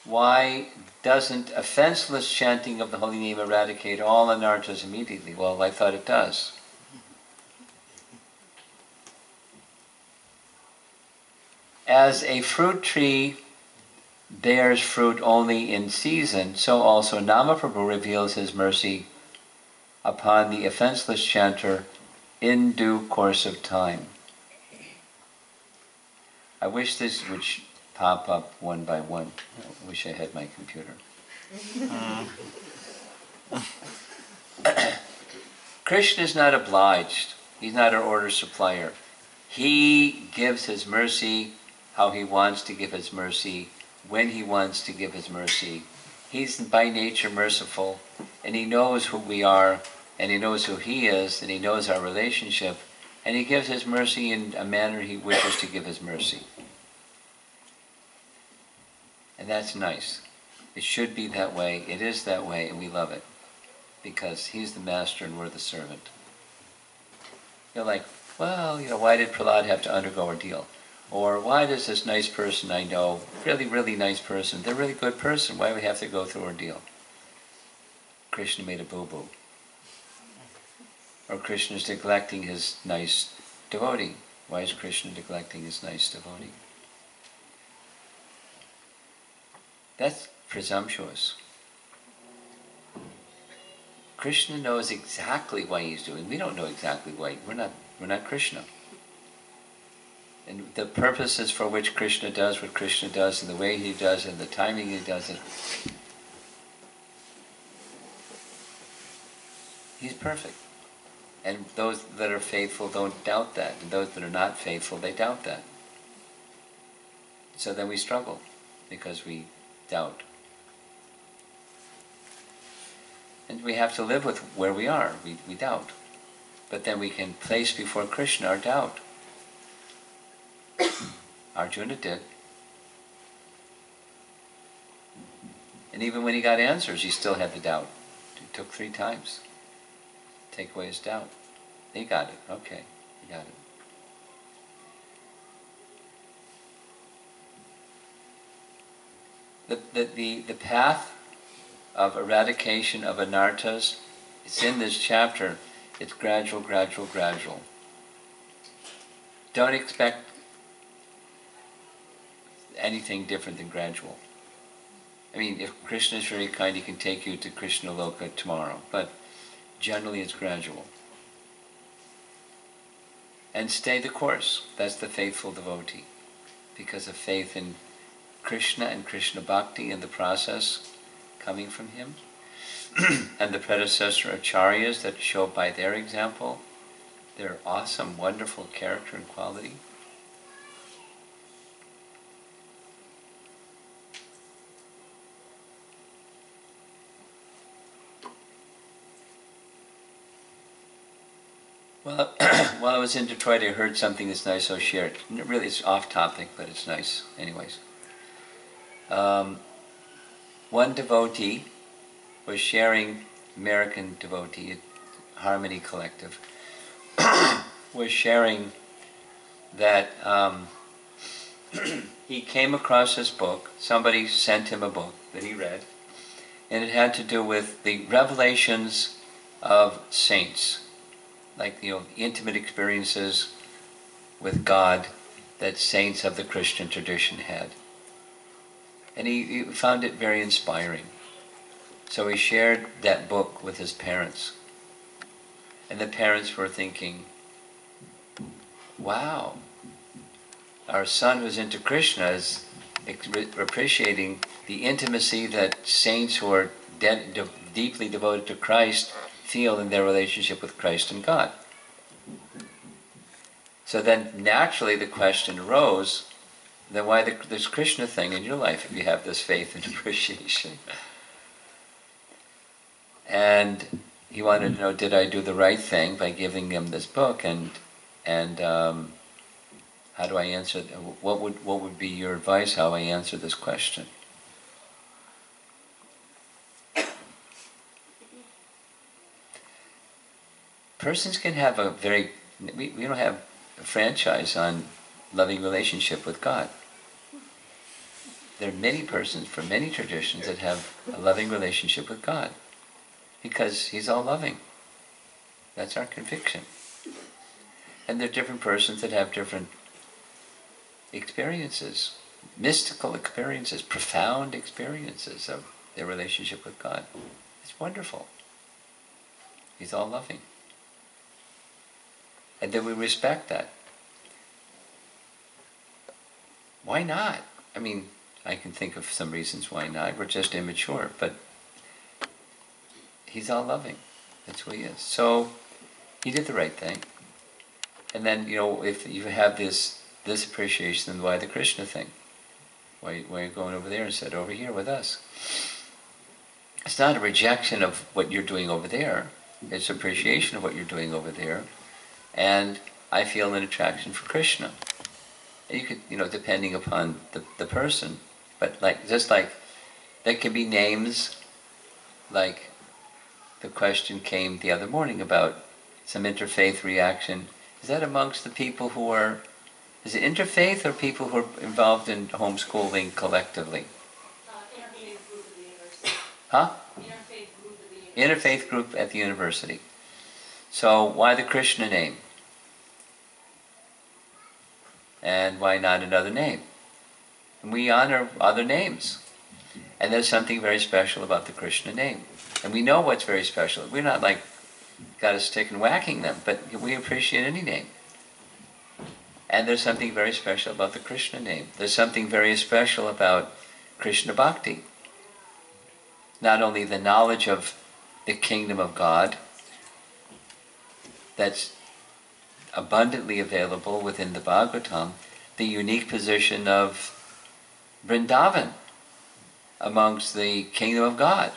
Why doesn't offenseless chanting of the holy name eradicate all anarthas immediately? Well, I thought it does. As a fruit tree bears fruit only in season, so also Namaprabhu reveals his mercy upon the offenseless chanter in due course of time. I wish this would pop up one by one. I wish I had my computer. Krishna is not obliged. He's not our order supplier. He gives his mercy how he wants to give his mercy, when he wants to give his mercy. He's by nature merciful, and he knows who we are, and he knows who he is, and he knows our relationship, and he gives his mercy in a manner he wishes to give his mercy. And that's nice. It should be that way. It is that way, and we love it, because he's the master and we're the servant. You're like, well, why did Prahlad have to undergo ordeal? Or why does this nice person I know, really, really nice person, they're a really good person, why do we have to go through ordeal? Krishna made a boo-boo. Or Krishna's neglecting his nice devotee. Why is Krishna neglecting his nice devotee? That's presumptuous. Krishna knows exactly why he's doing. We don't know exactly why. We're not Krishna. And the purposes for which Krishna does what Krishna does, and the way he does it, and the timing he does it, he's perfect. And those that are faithful don't doubt that. And those that are not faithful, they doubt that. So then we struggle, because we doubt. And we have to live with where we are. We doubt. But then we can place before Krishna our doubt. Arjuna did. And even when he got answers, he still had the doubt. It took 3 times to take away his doubt. He got it. Okay, he got it. The path of eradication of anarthas, it's in this chapter. It's gradual, gradual, gradual. Don't expect anything different than gradual. I mean, if Krishna is very kind, he can take you to Krishna Loka tomorrow, but generally it's gradual. And stay the course. That's the faithful devotee. Because of faith in Krishna and Krishna Bhakti and the process coming from him, and the predecessor acharyas that show by their example their awesome, wonderful character and quality. Well, while I was in Detroit, I heard something that's nice, so I'll share it. Really, it's off topic, but it's nice. Anyways. One devotee was sharing, American devotee, Harmony Collective, was sharing that he came across this book. Somebody sent him a book that he read, and it had to do with the revelations of saints, like intimate experiences with God that saints of the Christian tradition had. And he found it very inspiring. So he shared that book with his parents. And the parents were thinking, wow, our son who's into Krishna is appreciating the intimacy that saints who are deeply devoted to Christ feel in their relationship with Christ and God. So then naturally the question arose, then why this Krishna thing in your life if you have this faith and appreciation? And he wanted to know, did I do the right thing by giving him this book, and how do I answer? What would be your advice? How I answer this question? Persons can have a very. We don't have a franchise on loving relationship with God. There are many persons from many traditions that have a loving relationship with God, because He's all loving. That's our conviction. And there are different persons that have different experiences, mystical experiences, profound experiences of their relationship with God. It's wonderful. He's all loving. And then we respect that. Why not? I mean, I can think of some reasons why not. We're just immature, but He's all loving. That's who He is. So he did the right thing. And then, if you have this appreciation, then why the Krishna thing? Why are you going over there instead over here with us? It's not a rejection of what you're doing over there. It's appreciation of what you're doing over there. And I feel an attraction for Krishna. And you could, depending upon the person, but just like there can be names, like the question came the other morning about some interfaith reaction. Is that amongst the people who are, is it interfaith or people who are involved in homeschooling collectively?
Interfaith group at the university.
Huh?
Interfaith group at the university.
Interfaith group at the university. So why the Krishna name? And why not another name? And we honor other names. And there's something very special about the Krishna name. And we know what's very special. We're not got a stick and whacking them, but we appreciate any name. And there's something very special about the Krishna name. There's something very special about Krishna bhakti. Not only the knowledge of the kingdom of God that's abundantly available within the Bhagavatam, the unique position of Vrindavan amongst the kingdom of God.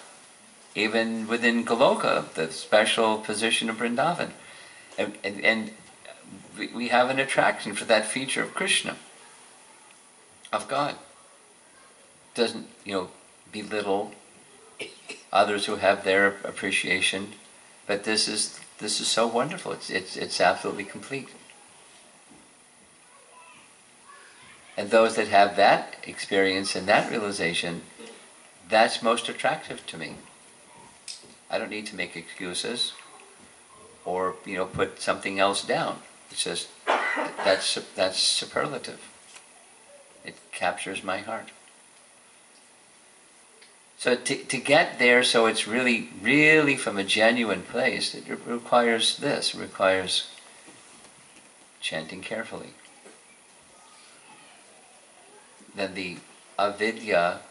Even within Goloka, the special position of Vrindavan. And we have an attraction for that feature of Krishna, of God. Doesn't, belittle others who have their appreciation, but this is so wonderful. It's absolutely complete. And those that have that experience and that realization, that's most attractive to me. I don't need to make excuses or put something else down. It's just that's superlative. It captures my heart. So to get there, so it's really, really from a genuine place, it requires this. It requires chanting carefully. Then the avidya,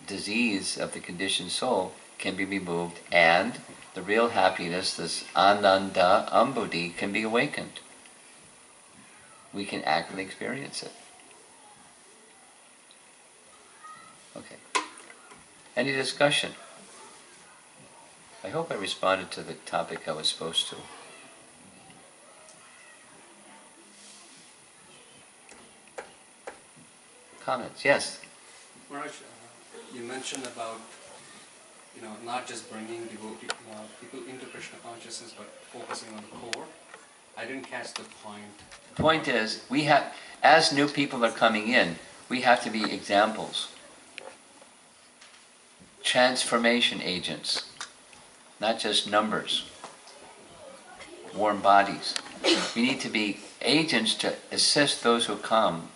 disease of the conditioned soul, can be removed, and the real happiness, this ananda ambudhi, can be awakened. We can actually experience it. Okay. Any discussion? I hope I responded to the topic I was supposed to. Comments? Yes.
Maharaj, you mentioned about not just bringing people into Krishna consciousness, but focusing on the core. I didn't catch the point.
The point is, we have, as new people are coming in, we have to be examples, transformation agents, not just numbers, warm bodies. We need to be agents to assist those who come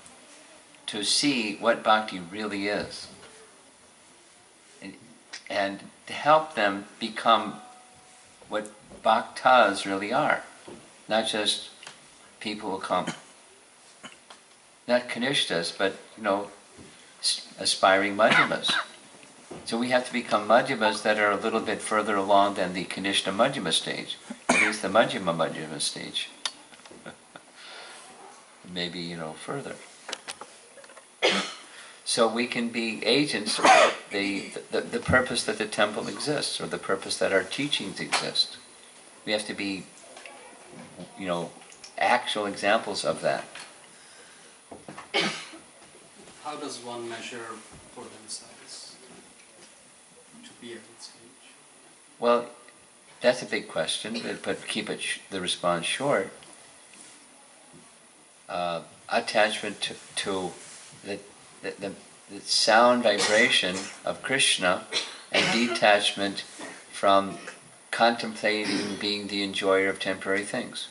to see what bhakti really is, and to help them become what bhaktas really are, not just people who come, not kanishtas, but aspiring madhyamas. So we have to become madhyamas that are a little bit further along than the kanishta madhyama stage, at least the madhyama stage. Maybe further. So we can be agents of the purpose that the temple exists, or the purpose that our teachings exist. We have to be, actual examples of that.
How does one measure for themselves to be at that stage?
Well, that's a big question, but keep the response short. Attachment to the sound vibration of Krishna, and detachment from contemplating being the enjoyer of temporary things.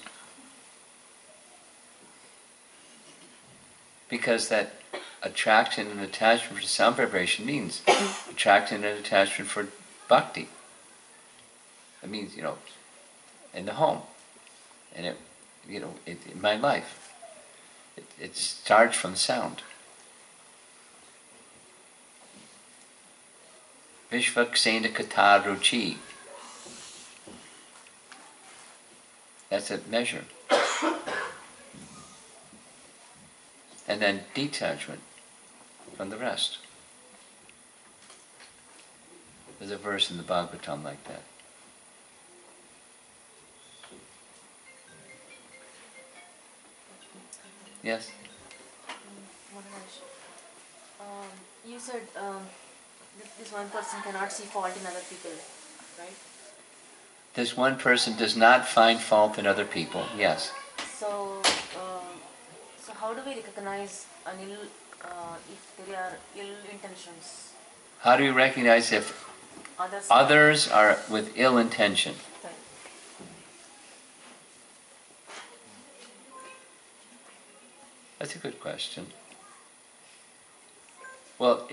Because that attraction and attachment for sound vibration means attraction and attachment for bhakti. It means, in the home, and in my life. It starts from sound. Vishvaksena kata ruchi. That's a measure. And then detachment from the rest. There's a verse in the Bhagavatam like that. Yes?
Maharaj, you said this one person cannot see fault in other people, right?
This one person does not find fault in other people, yes.
So how do we recognize if there are ill intentions?
How do we recognize if others are with ill intention?
Right.
That's a good question. Well,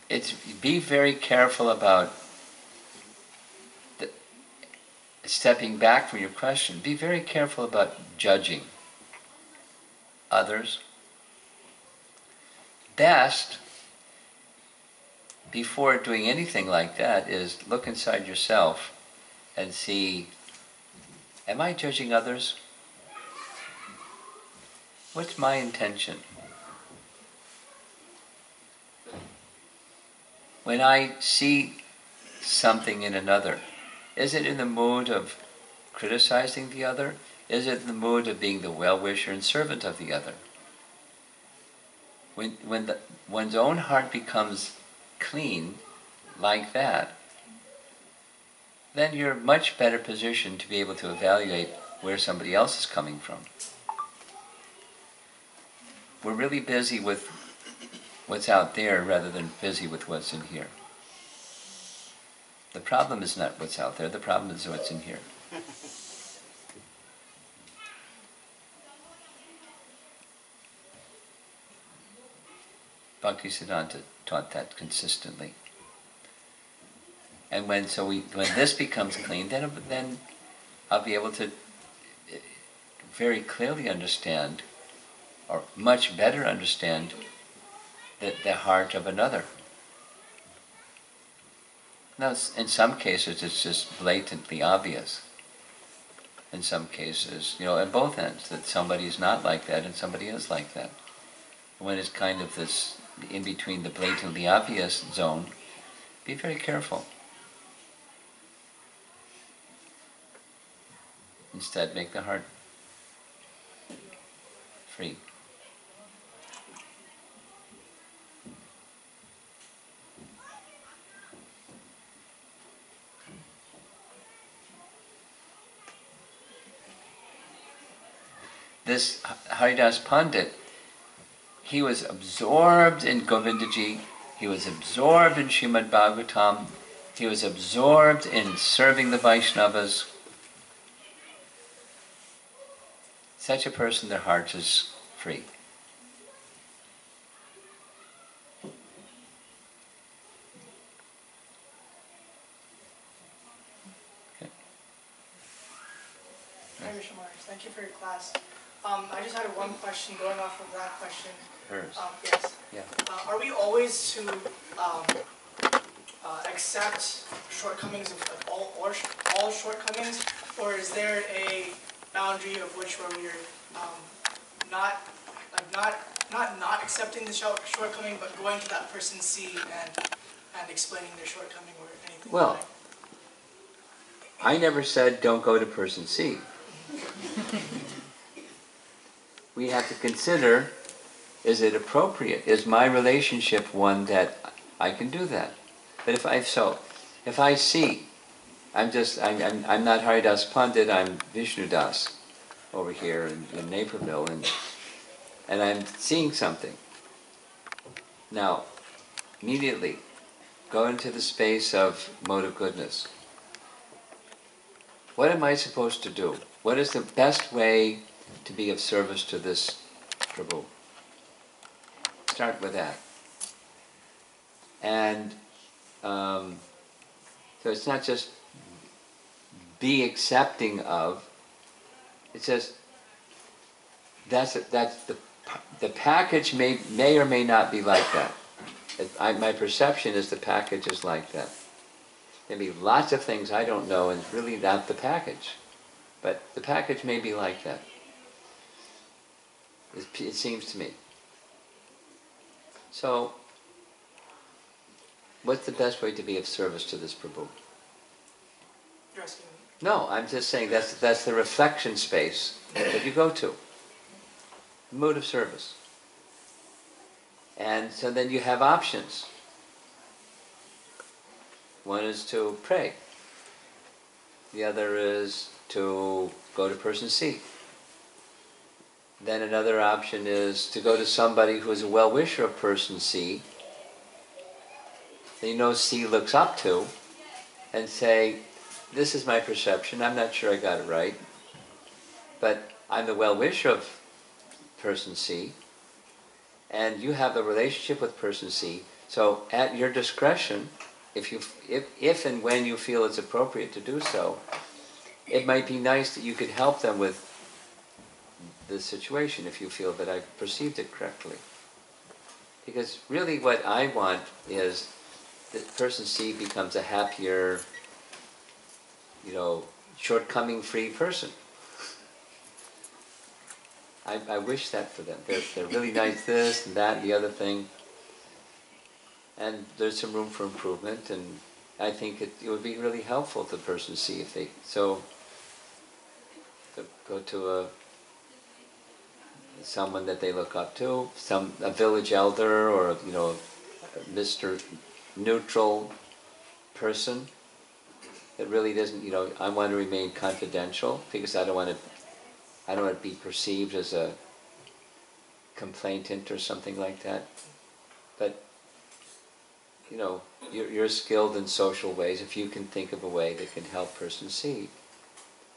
it's be very careful about stepping back from your question. Be very careful about judging others. Best, before doing anything like that, is look inside yourself and see, am I judging others? What's my intention? When I see something in another, is it in the mood of criticizing the other? Is it in the mood of being the well-wisher and servant of the other? When one's own heart becomes clean like that, then you're much better positioned to be able to evaluate where somebody else is coming from. We're really busy with what's out there rather than busy with what's in here. The problem is not what's out there, the problem is what's in here. Bhaktisiddhanta taught that consistently. And when this becomes clean, then I'll be able to very clearly understand, or much better understand, the heart of another. Now, in some cases it's just blatantly obvious. In some cases, at both ends, that somebody is not like that and somebody is like that. When it's kind of this, in between the blatantly obvious zone, be very careful. Instead, make the heart free. this Haridas Pandit, he was absorbed in Govindaji, he was absorbed in Srimad Bhagavatam, he was absorbed in serving the Vaishnavas. Such a person, their heart is free.
Hi, Vishnu Maharaj. Thank you for your class. I just had one question going off of that question.
Hers.
Yes.
Yeah.
Are we always to accept shortcomings of all shortcomings, or is there a boundary of which where we're not accepting the shortcoming, but going to that person's seat and explaining their shortcoming or anything?
Well,
like
I never said don't go to person C. We have to consider, is it appropriate? Is my relationship one that I can do that? But if I see, I'm not Haridas Pandit, I'm Vishnu Das over here in Naperville, and I'm seeing something. Now, immediately, go into the space of mode of goodness. What am I supposed to do? What is the best way to be of service to this Prabhu? Start with that. And so it's not just be accepting of, it's just that's the package may or may not be like that. My perception is the package is like that. There may be lots of things I don't know, and it's really not the package. But the package may be like that. It seems to me. So, what's the best way to be of service to this Prabhu?
you're asking me?
No, I'm just saying that's the reflection space that you go to. Mood of service. And so then you have options. One is to pray. The other is to go to person C. Then another option is to go to somebody who is a well-wisher of person C, that you know C looks up to, and say, this is my perception, I'm not sure I got it right, but I'm the well-wisher of person C, and you have a relationship with person C, so at your discretion, if and when you feel it's appropriate to do so, it might be nice that you could help them with the situation if you feel that I've perceived it correctly. Because really what I want is that person C becomes a happier, shortcoming-free person. I wish that for them. They're really nice this and that and the other thing. And there's some room for improvement, and I think it would be really helpful to person C if they to go to someone that they look up to, a village elder or Mr. Neutral person that really doesn't, I want to remain confidential because I don't want to be perceived as a complainant or something like that. But you're skilled in social ways if you can think of a way that can help person C.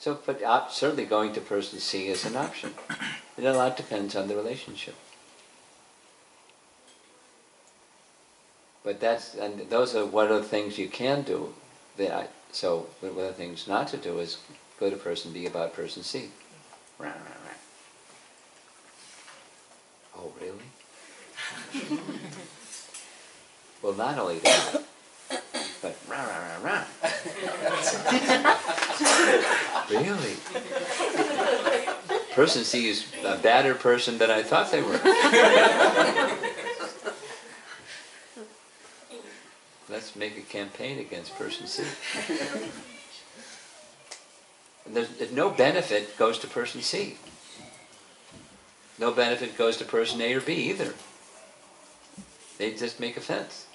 So, but certainly going to person C is an option. And a lot depends on the relationship. But those are one of the things you can do. So one of the things not to do is go to person B about person C. Rah, rah, rah. Oh, really? Well, not only that, but rah, rah, rah, rah. Really? Person C is a badder person than I thought they were. Let's make a campaign against person C. And there's no benefit goes to person C. No benefit goes to person A or B either. They just make offense.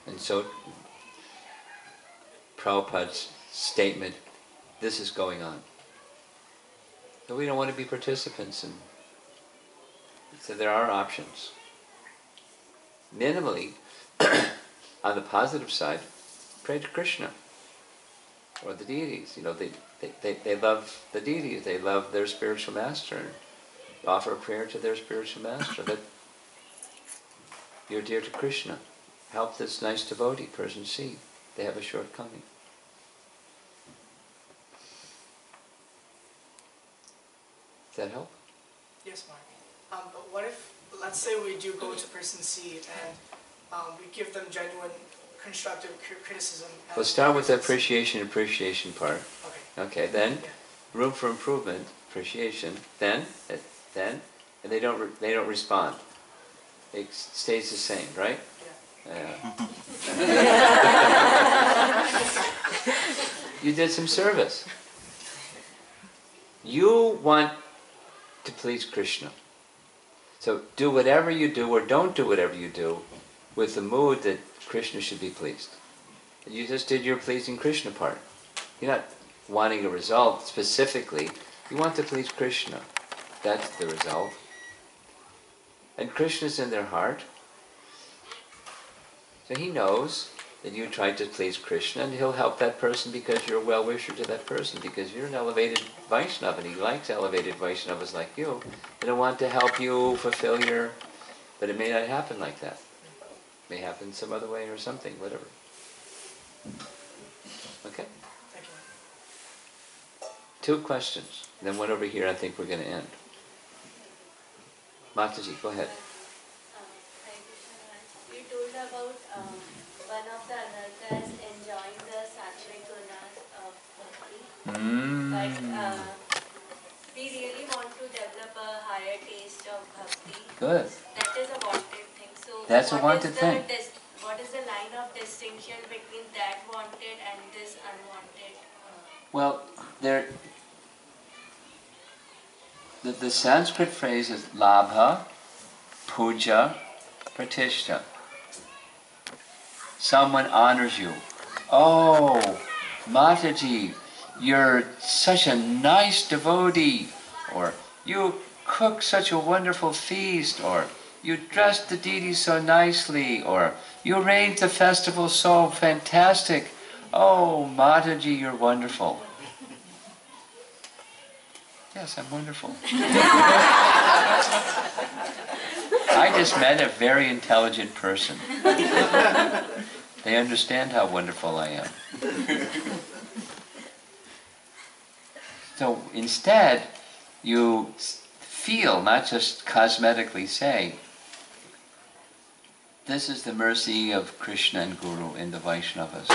And so Prabhupada's statement this is going on. So we don't want to be participants, and so there are options. Minimally, on the positive side, pray to Krishna or the deities. They love the deities. They love their spiritual master. And offer a prayer to their spiritual master that you're dear to Krishna. Help this nice devotee, person C. They have a shortcoming. Does that help?
Yes, Mark. But what if, let's say we do go to person C and we give them genuine constructive criticism.
We'll start with the appreciation part.
Okay.
Okay, then room for improvement, appreciation. Then, and they don't respond. It stays the same, right?
Yeah.
You did some service. You want to please Krishna. So do whatever you do or don't do whatever you do with the mood that Krishna should be pleased. You just did your pleasing Krishna part. You're not wanting a result specifically. You want to please Krishna. That's the result. And Krishna's in their heart. So he knows that you tried to please Krishna, and he'll help that person because you're a well-wisher to that person, because you're an elevated Vaishnava, and he likes elevated Vaishnavas like you. And he'll want to help you fulfill your... But it may not happen like that. It may happen some other way or something, whatever. Okay?
Thank you.
2 questions. Then one over here, I think we're going to end. Mataji, go ahead.
You told about one of the anarthas enjoying the sattvic gunas of bhakti, but we really want to develop a higher taste of bhakti.
Good.
That is a wanted thing. So
That's a wanted thing.
What is the line of distinction between that wanted and this unwanted?
Well, the Sanskrit phrase is labha, puja, pratishta. Someone honors you. Oh, Mataji, you're such a nice devotee. Or you cook such a wonderful feast. Or you dressed the deities so nicely. Or you arranged the festival so fantastic. Oh, Mataji, you're wonderful. Yes, I'm wonderful. I just met a very intelligent person. They understand how wonderful I am. So instead, you feel, not just cosmetically say, this is the mercy of Krishna and Guru and the Vaishnavas.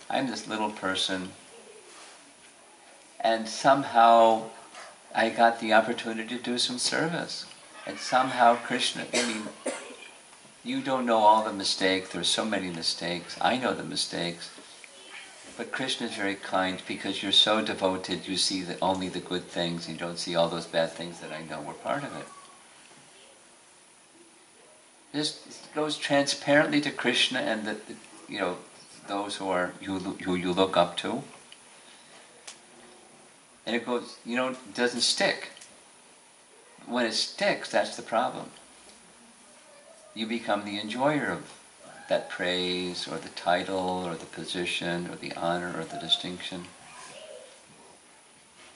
I'm this little person, and somehow I got the opportunity to do some service. And somehow Krishna, you don't know all the mistakes, there's so many mistakes, I know the mistakes, but Krishna is very kind because you're so devoted, you see only the good things, you don't see all those bad things that I know were part of it. This goes transparently to Krishna and those who you look up to. And it goes, it doesn't stick. When it sticks, that's the problem. You become the enjoyer of that praise, or the title, or the position, or the honor, or the distinction.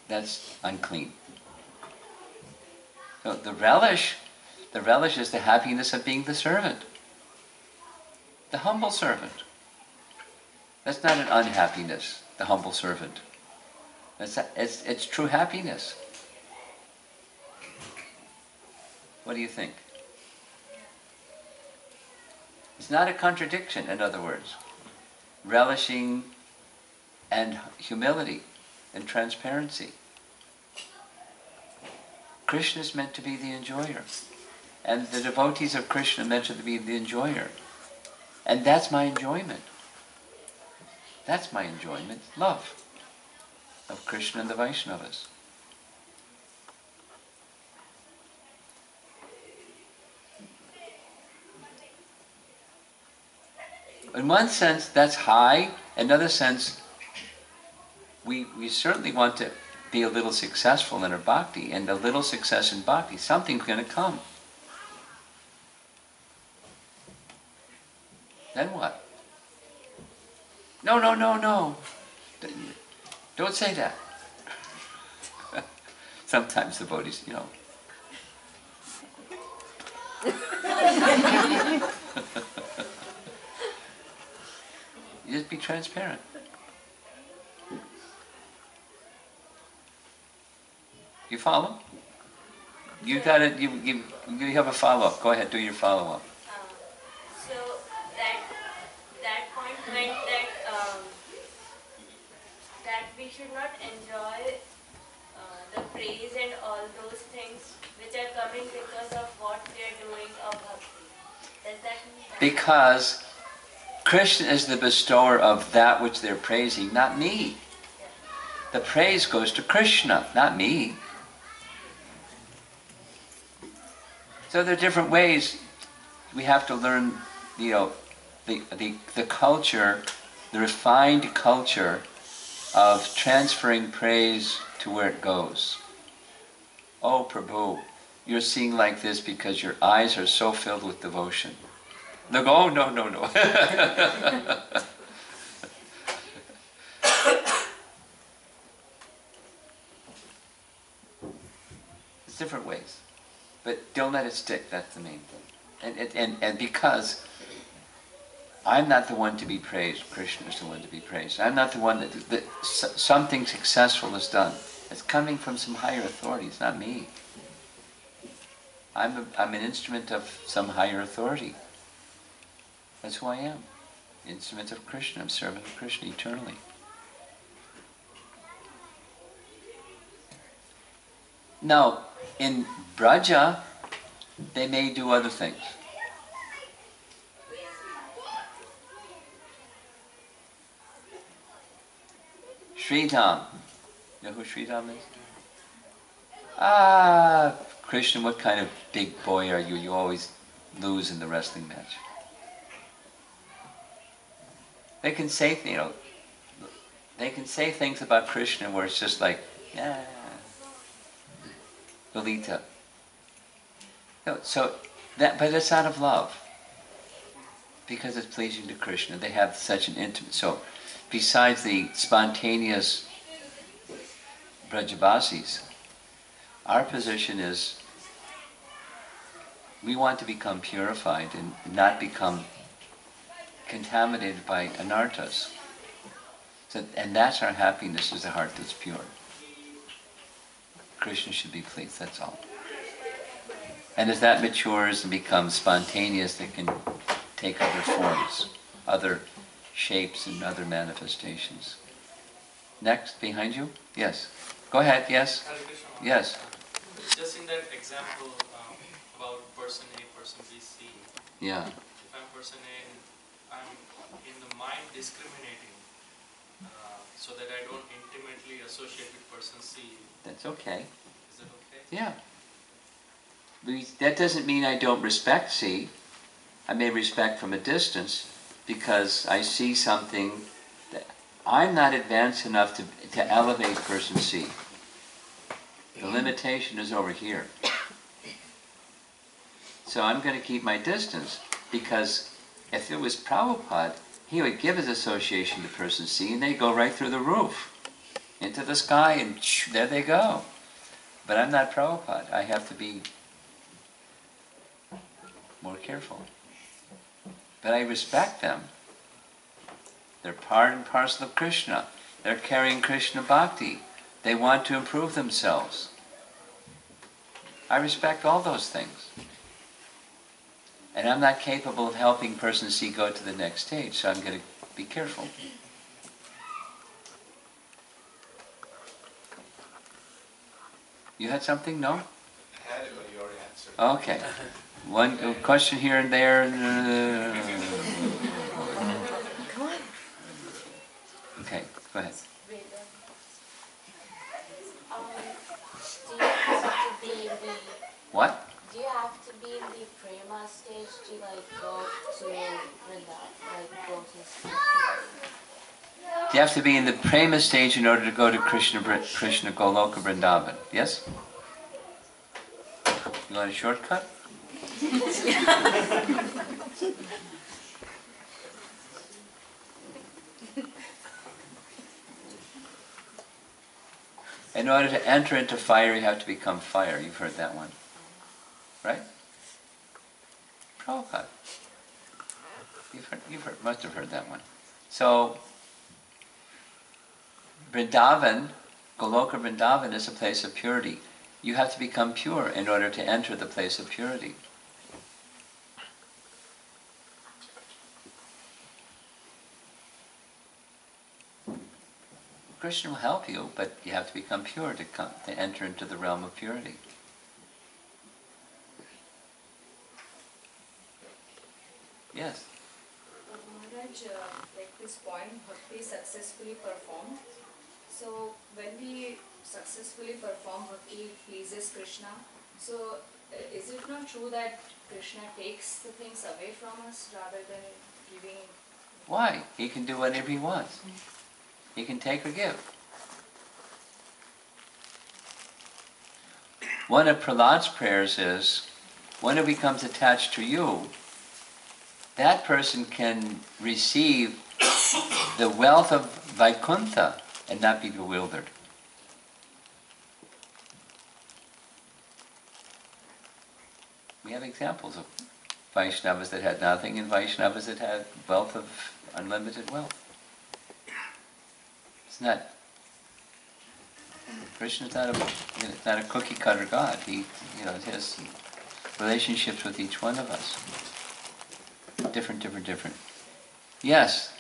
That's unclean. So the relish is the happiness of being the servant. The humble servant. That's not an unhappiness, the humble servant. It's true happiness. What do you think? It's not a contradiction, in other words. Relishing and humility and transparency. Krishna is meant to be the enjoyer. And the devotees of Krishna are meant to be the enjoyer. And that's my enjoyment. That's my enjoyment. Love of Krishna and the Vaishnavas. In one sense, that's high. In another sense, we certainly want to be a little successful in our bhakti, and a little success in bhakti, something's going to come. Then what? No, no, no, no. Don't say that. Sometimes the devotees, you know. You just be transparent. You follow? You got it. You have a follow-up. Go ahead, do your follow-up.
So that point meant that we should not enjoy the praise and all those things which are coming because of what we are doing of bhakti. Does that mean that?
Because Krishna is the bestower of that which they're praising, not me. The praise goes to Krishna, not me. So there are different ways we have to learn, you know, the culture, the refined culture of transferring praise to where it goes. Oh Prabhu, you're seeing like this because your eyes are so filled with devotion. They'll go, oh no, no, no. It's different ways. But don't let it stick, that's the main thing. And because I'm not the one to be praised, Krishna is the one to be praised. I'm not the one that something successful is done. It's coming from some higher authority, it's not me. I'm an instrument of some higher authority. That's who I am. Instrument of Krishna, I'm servant of Krishna eternally. Now, in Braja, they may do other things. Sridham. You know who Sridham is? Ah, Krishna, what kind of big boy are you? You always lose in the wrestling match. They can say, you know, they can say things about Krishna where it's just like, yeah, Lalita. No, so that, but it's out of love, because it's pleasing to Krishna. They have such an intimate. So, besides the spontaneous Brajavasis, our position is we want to become purified and not become contaminated by anarthas. So, and that's our happiness, is a heart that's pure. Krishna should be pleased, that's all. And as that matures and becomes spontaneous, it can take other forms, other shapes and other manifestations. Next, behind you? Yes. Go ahead, yes? Yes.
Just in that example about person A, person B, C.
Yeah.
If I'm person A, I'm in the mind discriminating so that I don't intimately associate with person C.
That's okay.
Is it okay?
Yeah. That doesn't mean I don't respect C. I may respect from a distance because I see something that I'm not advanced enough to elevate person C. The limitation is over here. So I'm going to keep my distance, because if it was Prabhupada, he would give his association to person C and they go right through the roof into the sky, and there they go. But I'm not Prabhupada. I have to be more careful. But I respect them. They're part and parcel of Krishna. They're carrying Krishna bhakti. They want to improve themselves. I respect all those things. And I'm not capable of helping person C go to the next stage, so I'm going to be careful. You had something? No?
I had it, but you already answered.
Okay. One question here and there. Okay, go ahead.
Do you have to be in the
What?
Do you have to be in the prema stage to like go to Vrindavan, like go to?
You have to be in the prema stage in order to go to Krishna Goloka Vrindavan. Yes? You want a shortcut? In order to enter into fire, you have to become fire. You've heard that one. Right? Prabhupada. Must have heard that one. So, Vrindavan, Goloka Vrindavan is a place of purity. You have to become pure in order to enter the place of purity. Krishna will help you, but you have to become pure to enter into the realm of purity. Yes?
Maharaj, like this point, bhakti successfully performed. So when we successfully perform bhakti, it pleases Krishna. So is it not true that Krishna takes the things away from us rather than giving?
Why? He can do whatever he wants. He can take or give. One of Prahlad's prayers is, when it becomes attached to you, that person can receive the wealth of Vaikuntha and not be bewildered. We have examples of Vaishnavas that had nothing and Vaishnavas that had wealth of unlimited wealth. It's not. Krishna's not a cookie cutter God. He has relationships with each one of us. Different. Yes.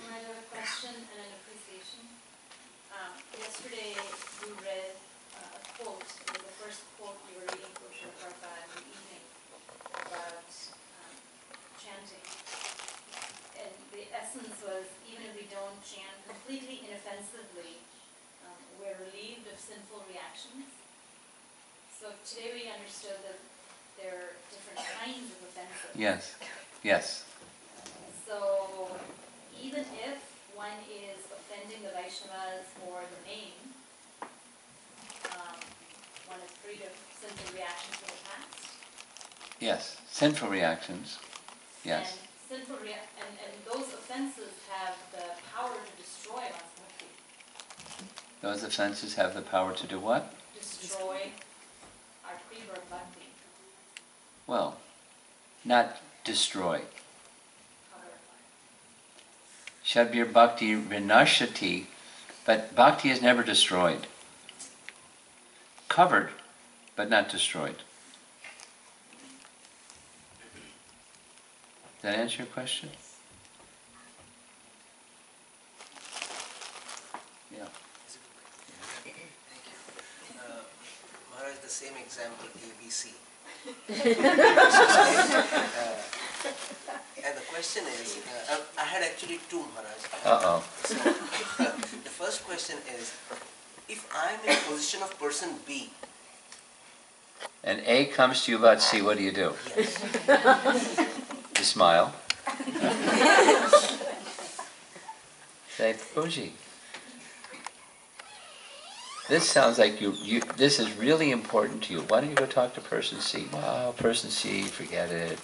I have a question and an appreciation. Yesterday you read a quote. It was the first quote you were reading for Srila Prabhupada in the evening about chanting. And the essence was, even if we don't chant completely inoffensively, we're relieved of sinful reactions. So today we understood that there are different kinds of offenses.
Yes.
So even if one is offending the Vaishnavas or the main, one is free of sinful reactions from the past.
Yes. Sinful reactions. Yes.
And and those offenses have the power to destroy one's bhakti.
Those offenses have the power to do what?
Destroy our pre-birth bhakti.
Well, not destroy. Shabir bhakti vinashati, but bhakti is never destroyed. Covered, but not destroyed. Does that answer your question? Yeah.
Thank you. Maharaj, the same example, ABC. And the question is, I had actually two, Maharaj.
Uh-oh.
So, the first question is, if I'm in position of person B,
and A comes to you about C, what do you do?
yes.
You smile. Say, Puji, this sounds like this is really important to you. Why don't you go talk to person C? Wow, person C, forget it.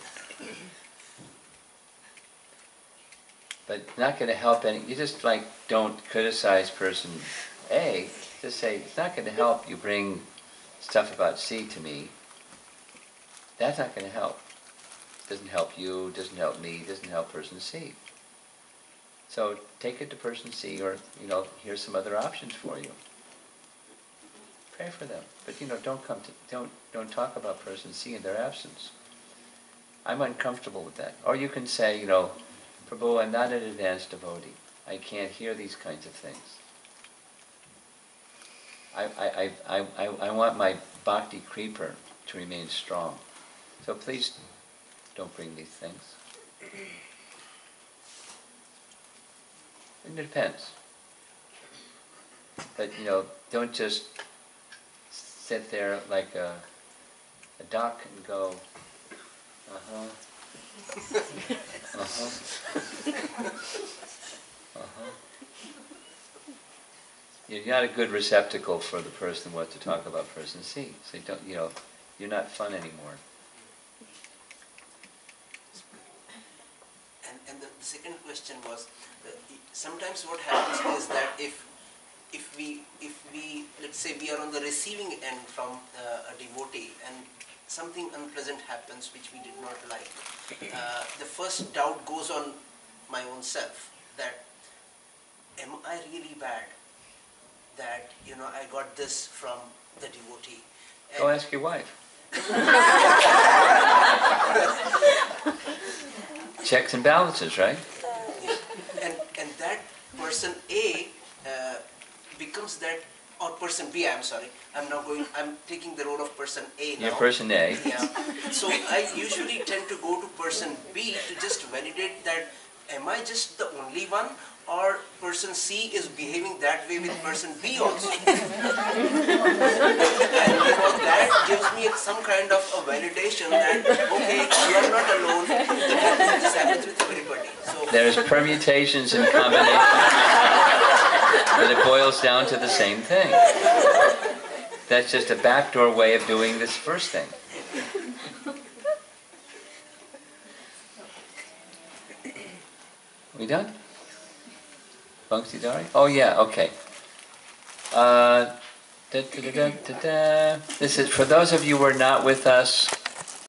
But not going to help any. You just don't criticize person A. Just say, it's not going to help you bring stuff about C to me. That's not going to help. Doesn't help you, doesn't help me, doesn't help person C. So take it to person C, or here's some other options for you. Pray for them, but don't talk about person C in their absence. I'm uncomfortable with that. Or you can say, Prabhu, I'm not an advanced devotee. I can't hear these kinds of things. I want my bhakti creeper to remain strong. So please don't bring these things. And it depends. But don't just sit there like a duck and go, uh-huh. Uh-huh. Uh-huh. you're not a good receptacle for the person what to talk about person C. So don't, you're not fun anymore.
And the second question was, sometimes what happens is that if we let's say we are on the receiving end from a devotee and something unpleasant happens which we did not like, the first doubt goes on my own self that am I really bad that I got this from the devotee. And
Go ask your wife. Checks and balances, right?
and that person A becomes that, or person B, I'm sorry, I'm taking the role of person A now.
You're person A.
Yeah. So I usually tend to go to person B to just validate that, am I just the only one, or person C is behaving that way with person B also? And that gives me some kind of a validation that, okay, you are not alone, this happens with everybody. So
There's permutations and combinations. But it boils down to the same thing. That's just a backdoor way of doing this first thing. We done? Bhakti Dari? Oh yeah, okay. This is for those of you who are not with us